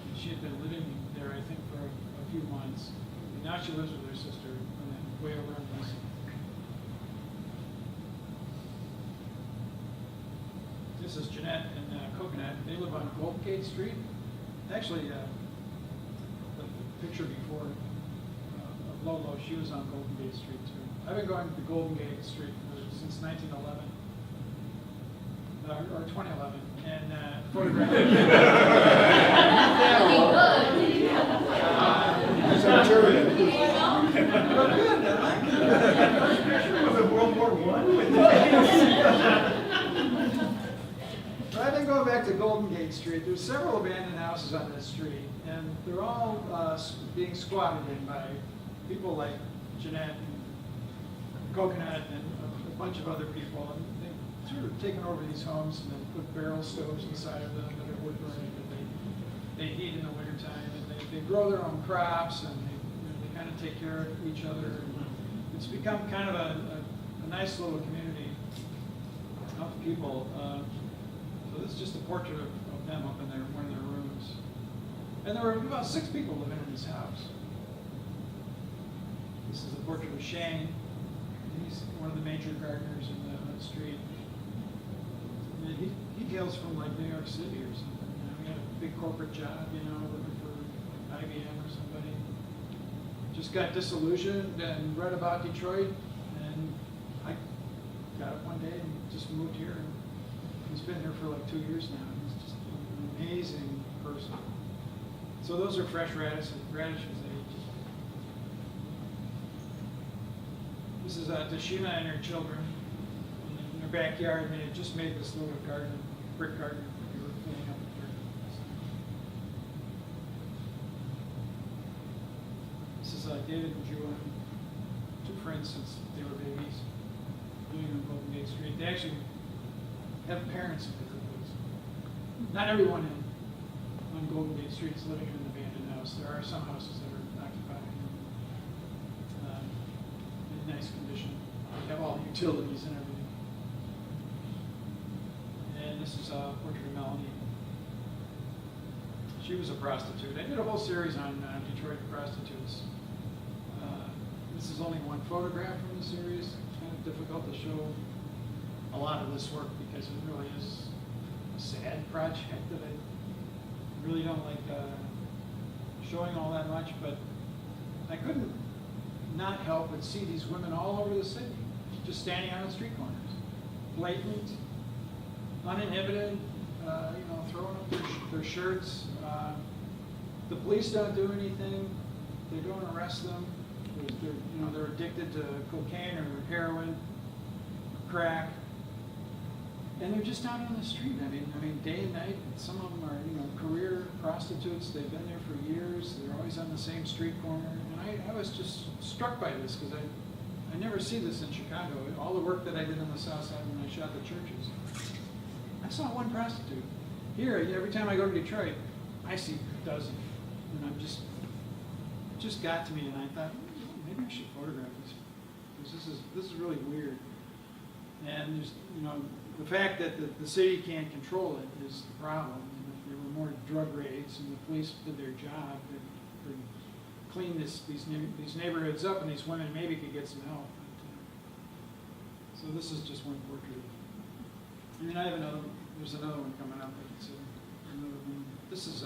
And she had been living there, I think, for a few months. And now she lives with her sister way over in Boston. This is Jeanette and Coconut. They live on Golden Gate Street. Actually, the picture before of Lolo, she was on Golden Gate Street too. I've been going to Golden Gate Street since 1911, or 2011, and photographing. Was it World War I? I've been going back to Golden Gate Street. There's several abandoned houses on this street, and they're all being squatted in by people like Jeanette and Coconut and a bunch of other people. And they've sort of taken over these homes and then put barrel stoves inside of them that are wood burning that they heat in the wintertime. And they grow their own crops, and they kind of take care of each other. And it's become kind of a nice little community of people. So this is just a portrait of them up in one of their rooms. And there were about 6 people living in this house. This is a portrait of Shane. He's one of the major gardeners in the street. And he hails from like New York City or something. You know, he had a big corporate job, you know, looking for IBM or somebody. Just got disillusioned and read about Detroit, and I got up one day and just moved here. And he's been here for like 2 years now. He's just an amazing person. So those are fresh radishes. This is Dashima and her children in their backyard. They had just made this little garden, brick garden. They were cleaning up the dirt. This is David and Jewel, 2 friends since they were babies, living on Golden Gate Street. They actually have parents in the place. Not everyone on Golden Gate Street is living in an abandoned house. There are some houses that are occupied in nice condition. They have all the utilities and everything. And this is a portrait of Melanie. She was a prostitute. I did a whole series on Detroit prostitutes. This is only one photograph from the series. It's kind of difficult to show a lot of this work because it really is a sad project that I really don't like showing all that much, but I couldn't not help but see these women all over the city, just standing on the street corners, blatant, uninhibited, throwing up their shirts. The police don't do anything. They don't arrest them. They're addicted to cocaine or heroin, crack. And they're just out on the street. I mean, day and night. Some of them are, career prostitutes. They've been there for years. They're always on the same street corner. And I was just struck by this because I never see this in Chicago. All the work that I did on the South Side when I shot the churches, I saw one prostitute. Here, every time I go to Detroit, I see a dozen. And it just got to me, and I thought, maybe I should photograph this because this is really weird. And there's, the fact that the city can't control it is the problem. And if there were more drug raids and the police did their job, they'd clean these neighborhoods up, and these women maybe could get some help. So this is just one portrait. I mean, there's another one coming up. Another one. This is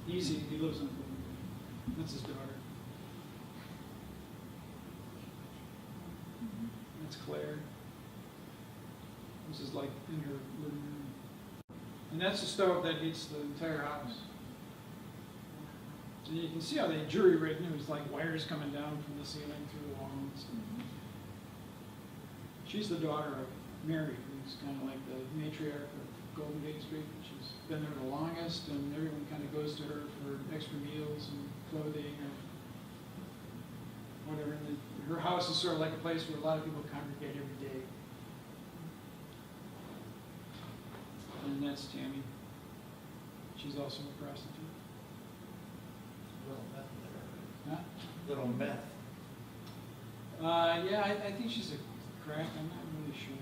Easy. He lives in That's his daughter. That's Claire. This is like in her living room. And that's the stove that heats the entire house. And you can see how they jury-rigged it. It was like wires coming down from the ceiling through the wall and stuff. She's the daughter of Mary, who's kind of like the matriarch of Golden Gate Street. She's been there the longest, and everyone kind of goes to her for extra meals and clothing or whatever. And her house is sort of like a place where a lot of people congregate every day. And that's Tammy. She's also a prostitute. Little meth there. Huh? Little meth. Yeah, I think she's a crack. I'm not really sure.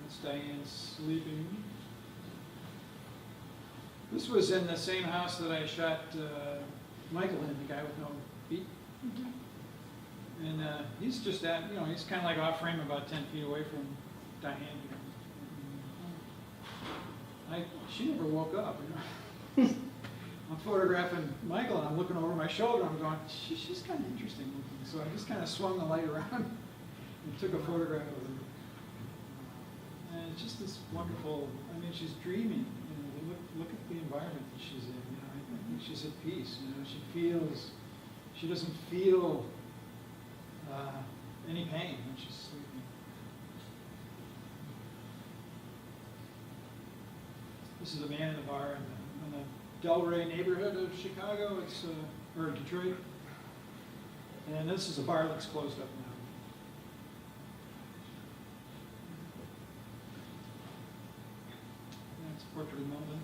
That's Diane sleeping. This was in the same house that I shot Michael in, the guy with no feet. And he's just at, he's kind of like off frame about 10 feet away from Diane here. She never woke up, I'm photographing Michael and I'm looking over my shoulder. I'm going, she's kind of interesting looking. So I just kind of swung the light around and took a photograph of her. And it's just this wonderful, she's dreaming. Look at the environment that she's in. I think she's at peace. She doesn't feel any pain when she's sleeping. This is a man in the bar in the Delray neighborhood of Chicago, or Detroit. And this is a bar that's closed up now. That's a portrait of Melvin.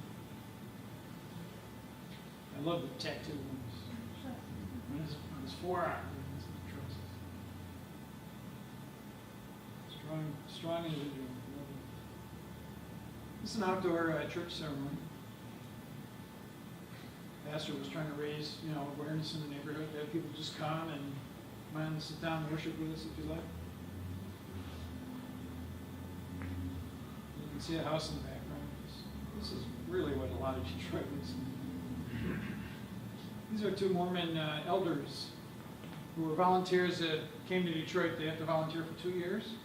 I love the tattoo on his forearm. Strong individual. This is an outdoor church ceremony. The pastor was trying to raise, awareness in the neighborhood. Have people just come and mind to sit down and worship with us if you like. You can see a house in the background. This is really what a lot of Detroit is. These are two Mormon elders who were volunteers that came to Detroit. They have to volunteer for 2 years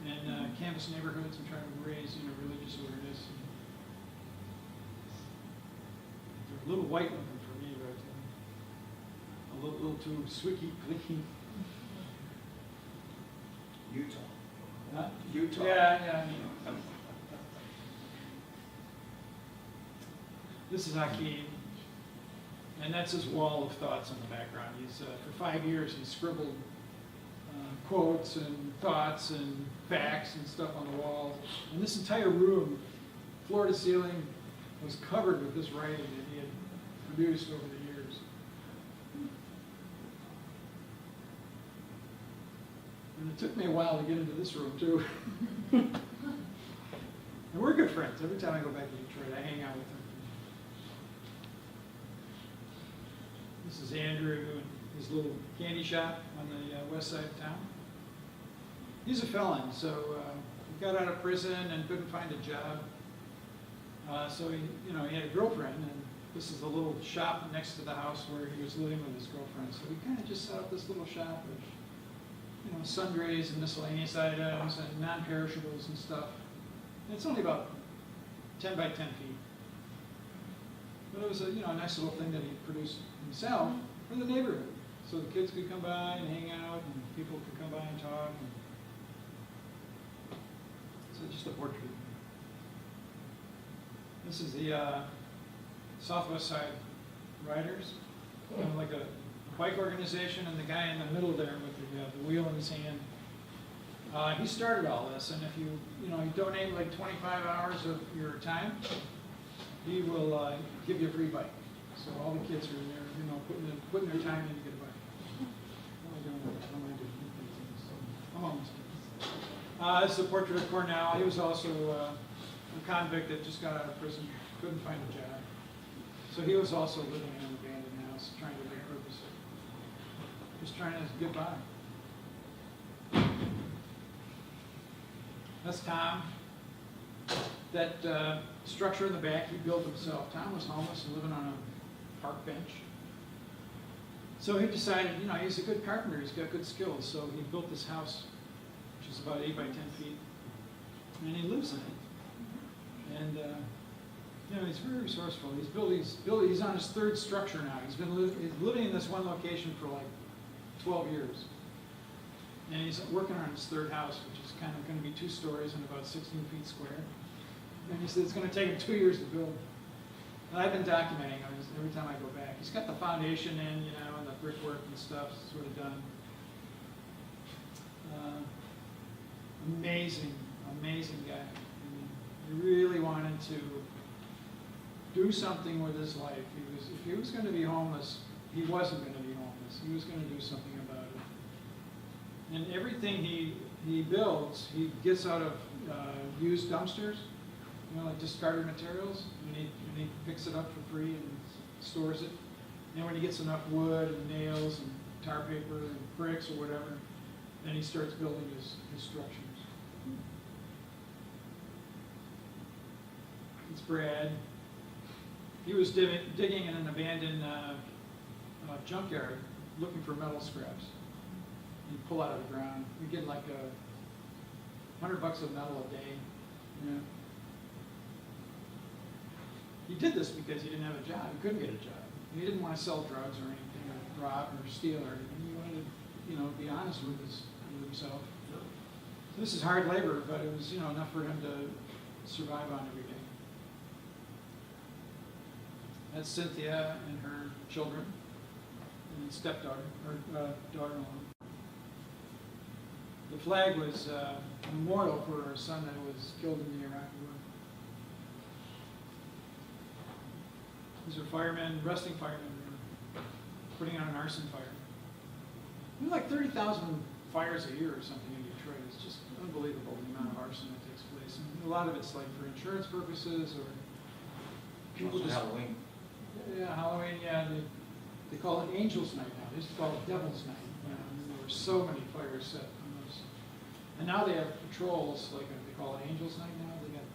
in campus neighborhoods and try to raise, religious awareness. They're a little white looking for me right there. A little too swicky clean. Utah. Huh? Utah. Yeah. This is Hakeem, and that's his wall of thoughts in the background. He's for 5 years he scribbled quotes and thoughts and facts and stuff on the wall. And this entire room, floor to ceiling, was covered with this writing that he had produced over the years. And it took me a while to get into this room too. And we're good friends. Every time I go back to Detroit, I hang out with him. This is Andrew and his little candy shop on the west side of town. He's a felon, so he got out of prison and couldn't find a job. So he had a girlfriend, and this is the little shop next to the house where he was living with his girlfriend. So we kind of just set up this little shop with, sundries and miscellaneous items and non-perishables and stuff. And it's only about 10 by 10 feet. But it was a nice little thing that he produced himself for the neighborhood. So the kids could come by and hang out, and people could come by and talk. So just a portrait. This is the Southwest Side Riders, kind of like a bike organization, and the guy in the middle there with the wheel in his hand. He started all this, and if you donate like 25 hours of your time, he will give you a free bike. So all the kids are in there, putting their time in to get a bike. I'm almost done. This is a portrait of Cornell. He was also a convict that just got out of prison, couldn't find a job. So he was also living in an abandoned house, trying to repurpose it. Just trying to get by. That's Tom. That structure in the back he built himself. Tom was homeless and living on a park bench. So he decided, you know, he's a good carpenter, he's got good skills, so he built this house, which is about 8 by 10 feet, and he lives in it. And, you know, he's very resourceful. He's on his third structure now. He's living in this one location for like 12 years. And he's working on his third house, which is kind of going to be 2 stories and about 16 feet square. And he said it's going to take him 2 years to build. And I've been documenting him every time I go back. He's got the foundation in, you know, and the brickwork and stuff sort of done. Amazing, amazing guy. I mean, he really wanted to do something with his life. If he was going to be homeless, he wasn't going to be homeless. He was going to do something about it. And everything he builds, he gets out of used dumpsters, you know, like discarded materials, and he picks it up for free and stores it. And when he gets enough wood and nails and tar paper and bricks or whatever, then he starts building his structures. It's Brad. He was digging in an abandoned junkyard looking for metal scraps. He'd pull out of the ground. We'd get like $100 of metal a day. You know? He did this because he didn't have a job. He couldn't get a job. He didn't want to sell drugs or anything, or rob or steal or anything. He wanted to, you know, be honest with himself. So this is hard labor, but it was, you know, enough for him to survive on every day. That's Cynthia and her children, and stepdaughter, or daughter-in-law. The flag was a memorial for her son that was killed in the Iraq War. These are firemen, resting firemen, putting out an arson fire. There's like 30,000 fires a year or something in Detroit. It's just unbelievable the amount of arson that takes place. And a lot of it's like for insurance purposes or people just... Halloween. Yeah, Halloween, yeah. They call it Angel's Night now. They used to call it Devil's Night. You know, and there were so many fires set on those. And now they have patrols, like they call it Angel's Night now. They got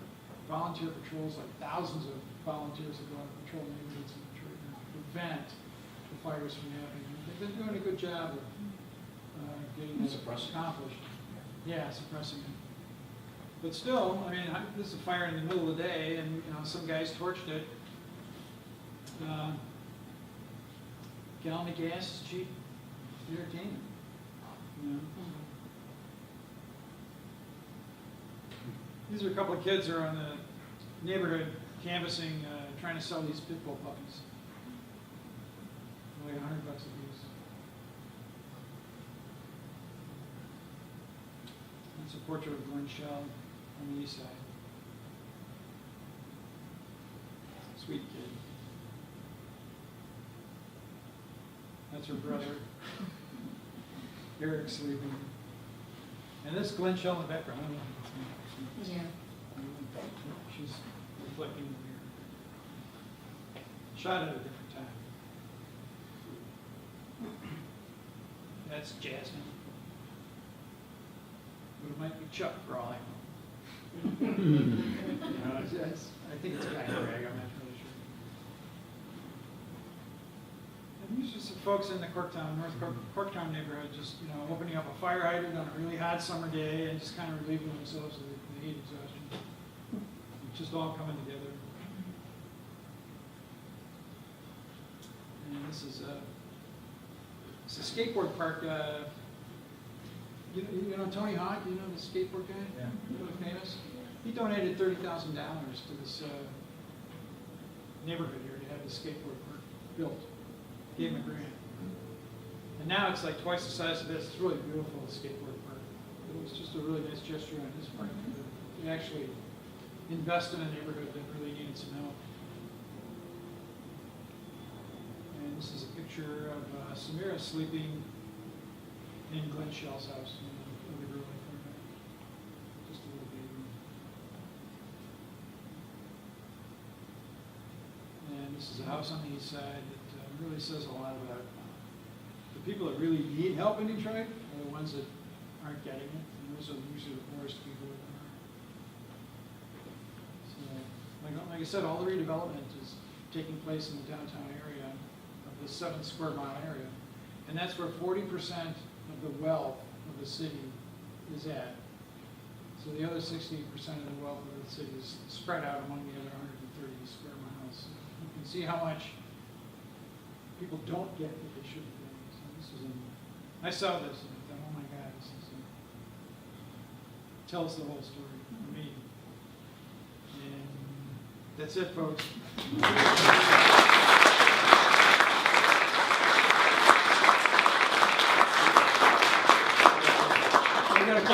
volunteer patrols, like thousands of volunteers that go out and patrol neighborhoods in Detroit to prevent the fires from happening. They've been doing a good job of getting this accomplished. Yeah, suppressing it. But still, I mean, this is a fire in the middle of the day, and you know, some guys torched it. Gallon of gas is cheap entertainment. You know? These are a couple of kids who are in the neighborhood canvassing, trying to sell these pit bull puppies. Like $100 a piece. That's a portrait of Glenn Shell on the east side. Sweet kid. That's her brother. Eric's sleeping. And this Glenn Shell in the background. I don't know if it's me. Yeah. She's reflecting in the mirror. Shot at a different time. That's Jasmine. But it might be Chuck for all I know. I think it's Guy Greg, I'm not really sure. And these are some folks in the North Corktown neighborhood, just, you know, opening up a fire hydrant on a really hot summer day and just kind of relieving themselves of the heat exhaustion. It's just all coming together. And this is it's a skateboard park. You know Tony Hawk, you know the skateboard guy? Yeah. Really famous? He donated $30,000 to this neighborhood here to have the skateboard park built. Gave him a grant. And now it's like twice the size of this. It's really beautiful, the skateboard park. It was just a really nice gesture on his part to actually invest in a neighborhood that really needed some help. And this is a picture of Samira sleeping in Glenn Shell's house in the living room. Just a little baby. And this is a house on the east side that really says a lot about the people that really need help in Detroit are the ones that aren't getting it. And those are usually the poorest people that are. So, like I said, all the redevelopment is taking place in the downtown area of the 7 square mile area. And that's where 40% of the wealth of the city is at. So the other 60% of the wealth of the city is spread out among the other 130 square miles. You can see how much people don't get that they should be getting. So this is I saw this and I thought, oh my God, this is tells the whole story for me. And that's it, folks. I got a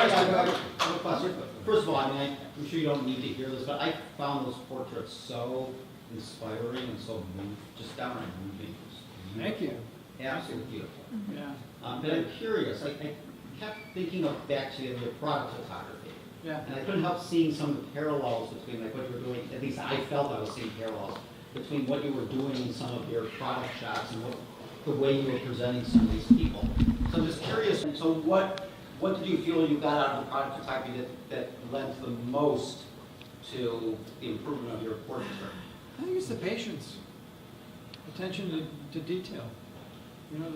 question. First of all, I mean, I'm sure you don't need to hear this, but I found those portraits so inspiring and so just downright moving. Thank you. Absolutely beautiful. Yeah. But I'm curious, I kept thinking of back to your product photography. Yeah. And I couldn't help seeing some of the parallels between like what you were doing, at least I felt I was seeing parallels between what you were doing in some of your product shots and the way you were presenting some of these people. So I'm just curious, so what did you feel you got out of the product photography that led to the most to the improvement of your portraiture? I think it's the patience, attention to detail. You know,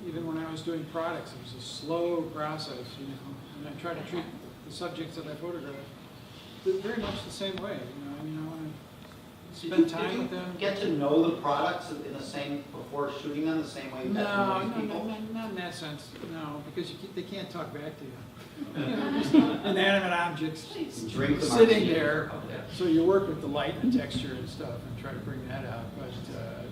even when I was doing products, it was a slow process, you know, and I try to treat the subjects that I photograph very much the same way. You know, I mean, I want to spend time with them. Get to know the products in the same, before shooting them the same way you got to know these people? No, not in that sense, no, because they can't talk back to you. You know, just inanimate objects Drink the sitting martini. there, Okay. so you work with the light and texture and stuff and try to bring that out. But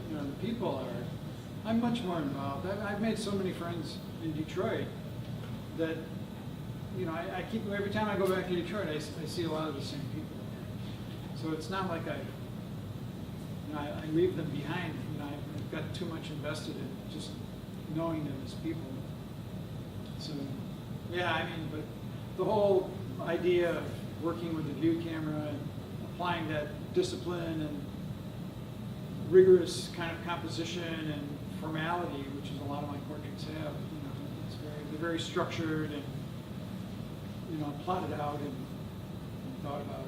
you know, the people are, I'm much more involved. I've made so many friends in Detroit that, you know, I keep, every time I go back to Detroit, I see a lot of the same people. So it's not like I leave them behind. You know, I've got too much invested in just knowing them as people. So, yeah, I mean, but the whole idea of working with the view camera and applying that discipline and rigorous kind of composition and formality, which is a lot of my portraits have, you know, they're very structured and, you know, plotted out and thought about.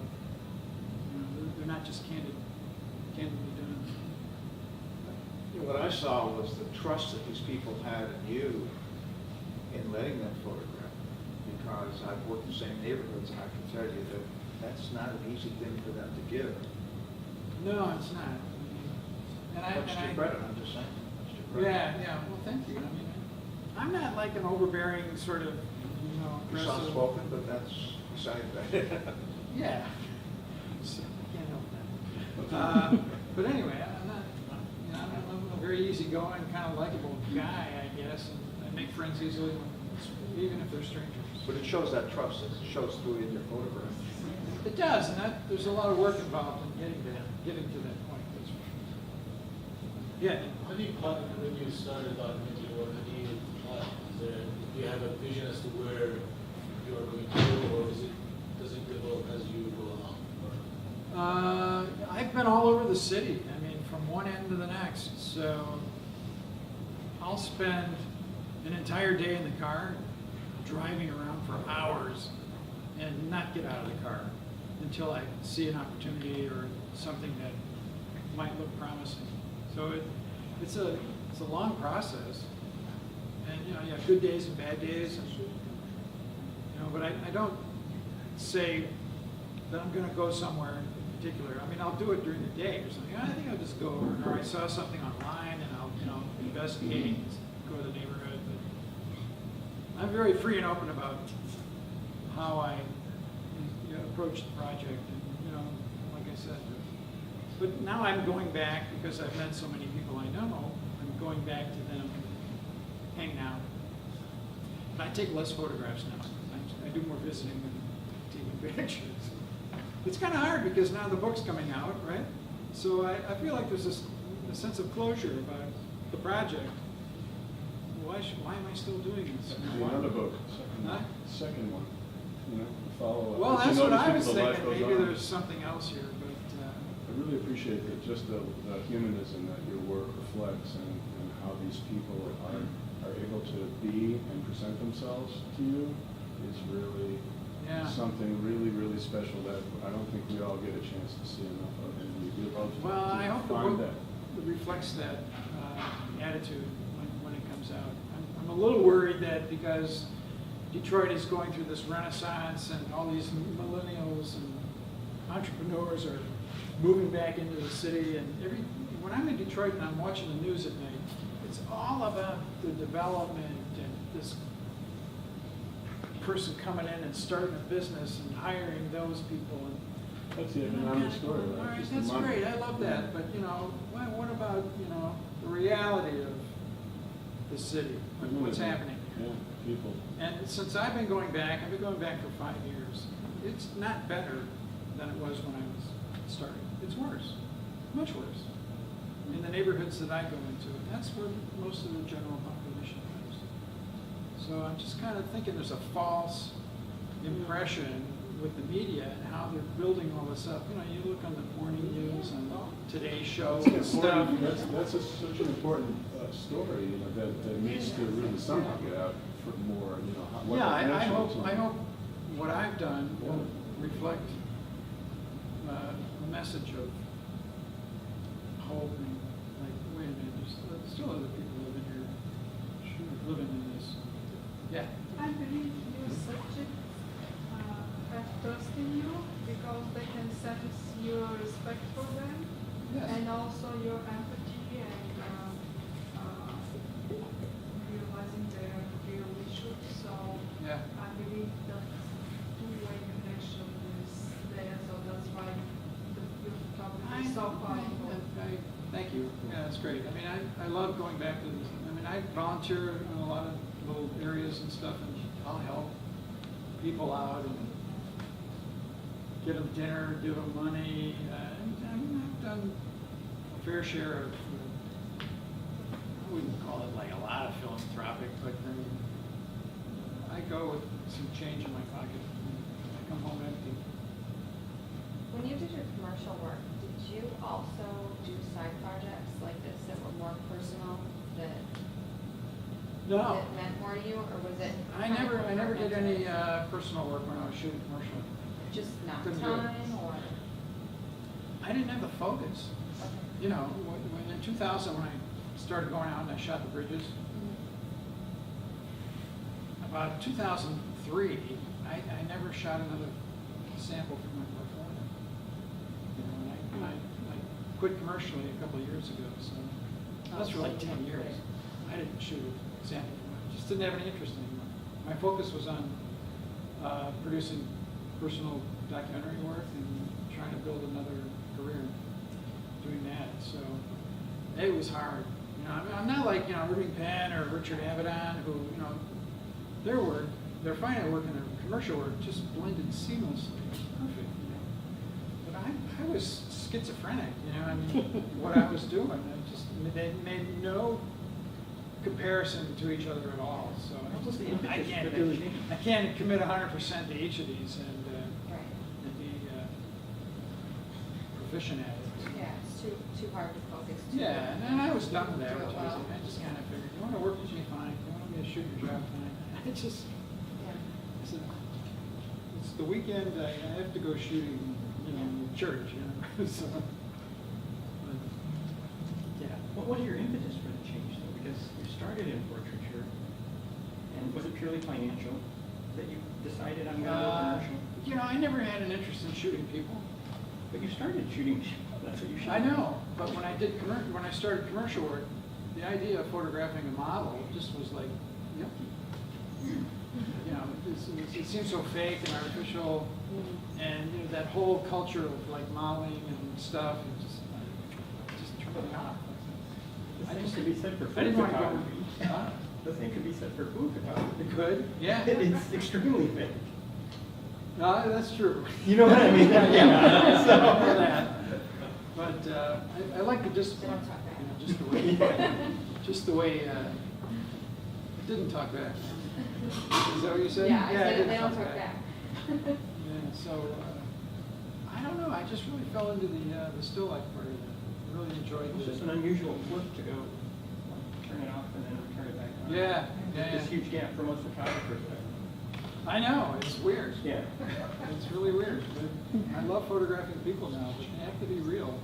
You know, they're not just candidly done. You know, what I saw was the trust that these people had in you in letting them photograph. Because I've worked in the same neighborhoods, and I can tell you that that's not an easy thing for them to give. No, it's not. That's to credit, I'm just saying. That's to credit. Yeah, well, thank you. I mean, I'm not like an overbearing sort of, you know, You're aggressive. soft-spoken, but that's beside that. Yeah. So, I can't help that. But anyway, I'm not, you know, I'm a very easygoing, kind of likable guy, I guess, and I make friends easily, even if they're strangers. But it shows that trust, it shows through in your photograph. It does, and there's a lot of work involved in getting to that point. That's for sure. Yeah. How do you plan when you started documenting work? How do you plan? Do you have a vision as to where you are going to go, or does it develop as you go along? I've been all over the city. I mean, from one end to the next. So I'll spend an entire day in the car, driving around for hours, and not get out of the car until I see an opportunity or something that might look promising. So it's a long process, and you know, you have good days and bad days, and you know. But I don't say that I'm going to go somewhere in particular. I mean, I'll do it during the day or something. I think I'll just go over, or I saw something online, and I'll, you know, investigate, go to the neighborhood. But I'm very free and open about how I, you know, approach the project, and you know, like I said. But now I'm going back because I've met so many people I know. I'm going back to them, hanging out. And I take less photographs now. I do more visiting than taking pictures. It's kind of hard because now the book's coming out, right? So I feel like there's a sense of closure about the project. Why am I still doing this? Another book, Huh? second one, you know, follow up. Well, As you that's what know, I these was people, life thinking. goes Maybe on. there's something else here, but I really appreciate just the humanism that your work reflects, and how these people are able to be and present themselves to you is really something really, really special that I don't think we all get a chance to see enough of. And we love to well, I hope the find book that. reflects that attitude when it comes out. I'm a little worried that because Detroit is going through this renaissance and all these millennials and entrepreneurs are moving back into the city, and when I'm in Detroit and I'm watching the news at night, it's all about the development and this person coming in and starting a business and hiring those people. And That's the I'm economic kinda story, going, all right? right, Just the that's money. great, I love that, but what about, the reality of the city, what's happening here? Yeah, people. And since I've been going back for 5 years, it's not better than it was when I was starting. It's worse, much worse, in the neighborhoods that I go into, and that's where most of the general population lives. So I'm just kind of thinking there's a false impression with the media and how they're building all this up. You look on the morning news and Today's Show That's and stuff. important. That's such an important story, that needs to really somehow get out for more, what Yeah, the I connections hope, are. I hope what I've done will reflect a message of hope and like, wait a minute, there's still other people living here, living in this. Yeah. I believe your subjects have trust in you because they can sense your respect for them Yes. and also your empathy and realizing their real issues. So Yeah. I believe that two-way connection is there, so that's why your topic is so powerful. Thank you. Yeah, that's great. I mean, I love going back to this. I mean, I volunteer in a lot of little areas and stuff, and I'll help people out and get them dinner, give them money. I've done a fair share of, I wouldn't call it like a lot of philanthropic, but I mean, I go with some change in my pocket. I come home empty. When you did your commercial work, did you also do side projects like this that were more personal, that No. that meant more to you, or was it? I never did any personal work when I was shooting commercial. Just not Couldn't do it. time, or? I didn't have the focus. When in 2000, when I started going out and I shot the bridges, about 2003, I never shot another sample from my portfolio. And I quit commercially a couple of years ago, so that's for like 10 years. I didn't shoot a sample from it. Just didn't have any interest anymore. My focus was on producing personal documentary work and trying to build another career doing that. So it was hard. I'm not like Irving Penn or Richard Avedon, who their fine work and their commercial work just blended seamlessly. It was perfect. But I was schizophrenic. I mean, what I was doing, they made no comparison to each other at all. So I can't commit 100% to each of these and be proficient at it. Yeah, it's too hard to focus. Yeah, and I was done with advertising. I just kind of figured, you want to work with me, fine. You want me to shoot your job, fine. It's just, it's the weekend. I have to go shooting, church. So, yeah. What are your impetus for the change, though? Because you started in portraiture, and was it purely financial that you decided I'm going to go commercial? I never had an interest in shooting people. But you started shooting people. That's what you shot. I know, but when I started commercial work, the idea of photographing a model just was like yucky. It seems so fake and artificial, and that whole culture of like modeling and stuff, it just turned me off. The same could be said for I food didn't want to go. photography. The same could be said for food photography. It could, yeah. It's extremely fake. No, that's true. You know what I mean? Yeah. So, but I like the discipline. Just the way. It didn't talk back. Is that what you said? Yeah, I it said didn't they don't talk talk back. Yeah. So I don't know. I just really fell into the still life part of it. I really enjoyed It's just an unusual flip to go turn it off and then turn it back on. Yeah. This huge gap for most photographers. I know, it's weird. Yeah. It's really weird. But I love photographing people now, but they have to be real.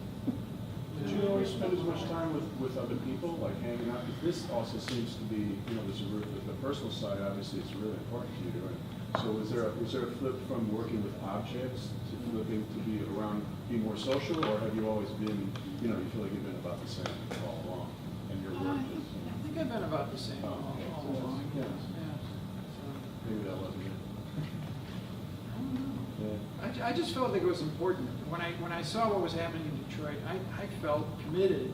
Did you always spend as much time with other people, like hanging out? Because this also seems to be, you know, there's the personal side, obviously, it's really important to you, right? So was there a flip from working with objects to flipping to be around, be more social, or have you always been, you know, you feel like you've been about the same all along, and your work is? I think I've been about the same all okay. along. Yeah. Yeah. So, Maybe that wasn't it. I don't know. Yeah. I just felt like it was important. When I saw what was happening in Detroit, I felt committed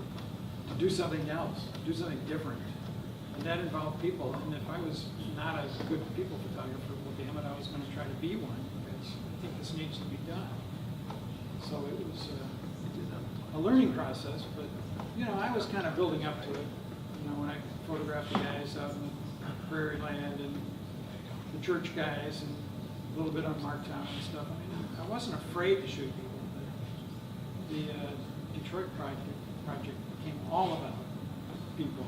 to do something else, do something different. And that involved people. And if I was not a good people photographer, well, damn it, I was going to try to be one, because I think this needs to be done. So it was a learning process, but, you know, I was kind of building up to it. You know, when I photographed the guys out in the prairie land and the church guys and a little bit on Marktown and stuff. I mean, I wasn't afraid to shoot people. The Detroit project became all about people,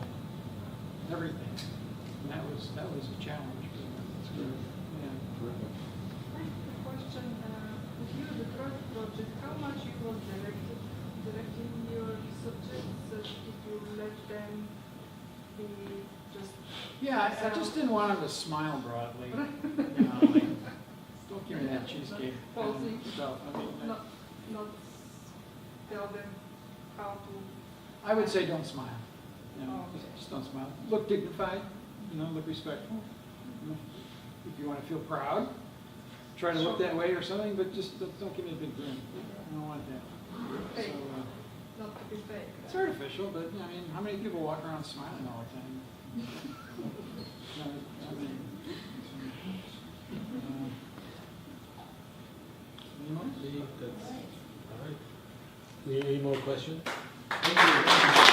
everything. And that was a challenge. That's good. Yeah. I have a question. With you, the Detroit project, how much you were directing your subjects if you let them be just... Yeah, I just didn't want them to smile broadly. You know, like, don't give me that cheesecake Posing. stuff. I mean, Not tell them how to... I would say don't smile. You know, Oh, okay. just don't smile. Look dignified, you know, look respectful. You know, if you want to feel proud, try to look that way or something, but just don't give me a big grin. I don't want that. So, Fake. Not to be fake. it's artificial, but I mean, how many people walk around smiling all the time? You know, I mean, you know, That's, all right. Any more questions? Thank you.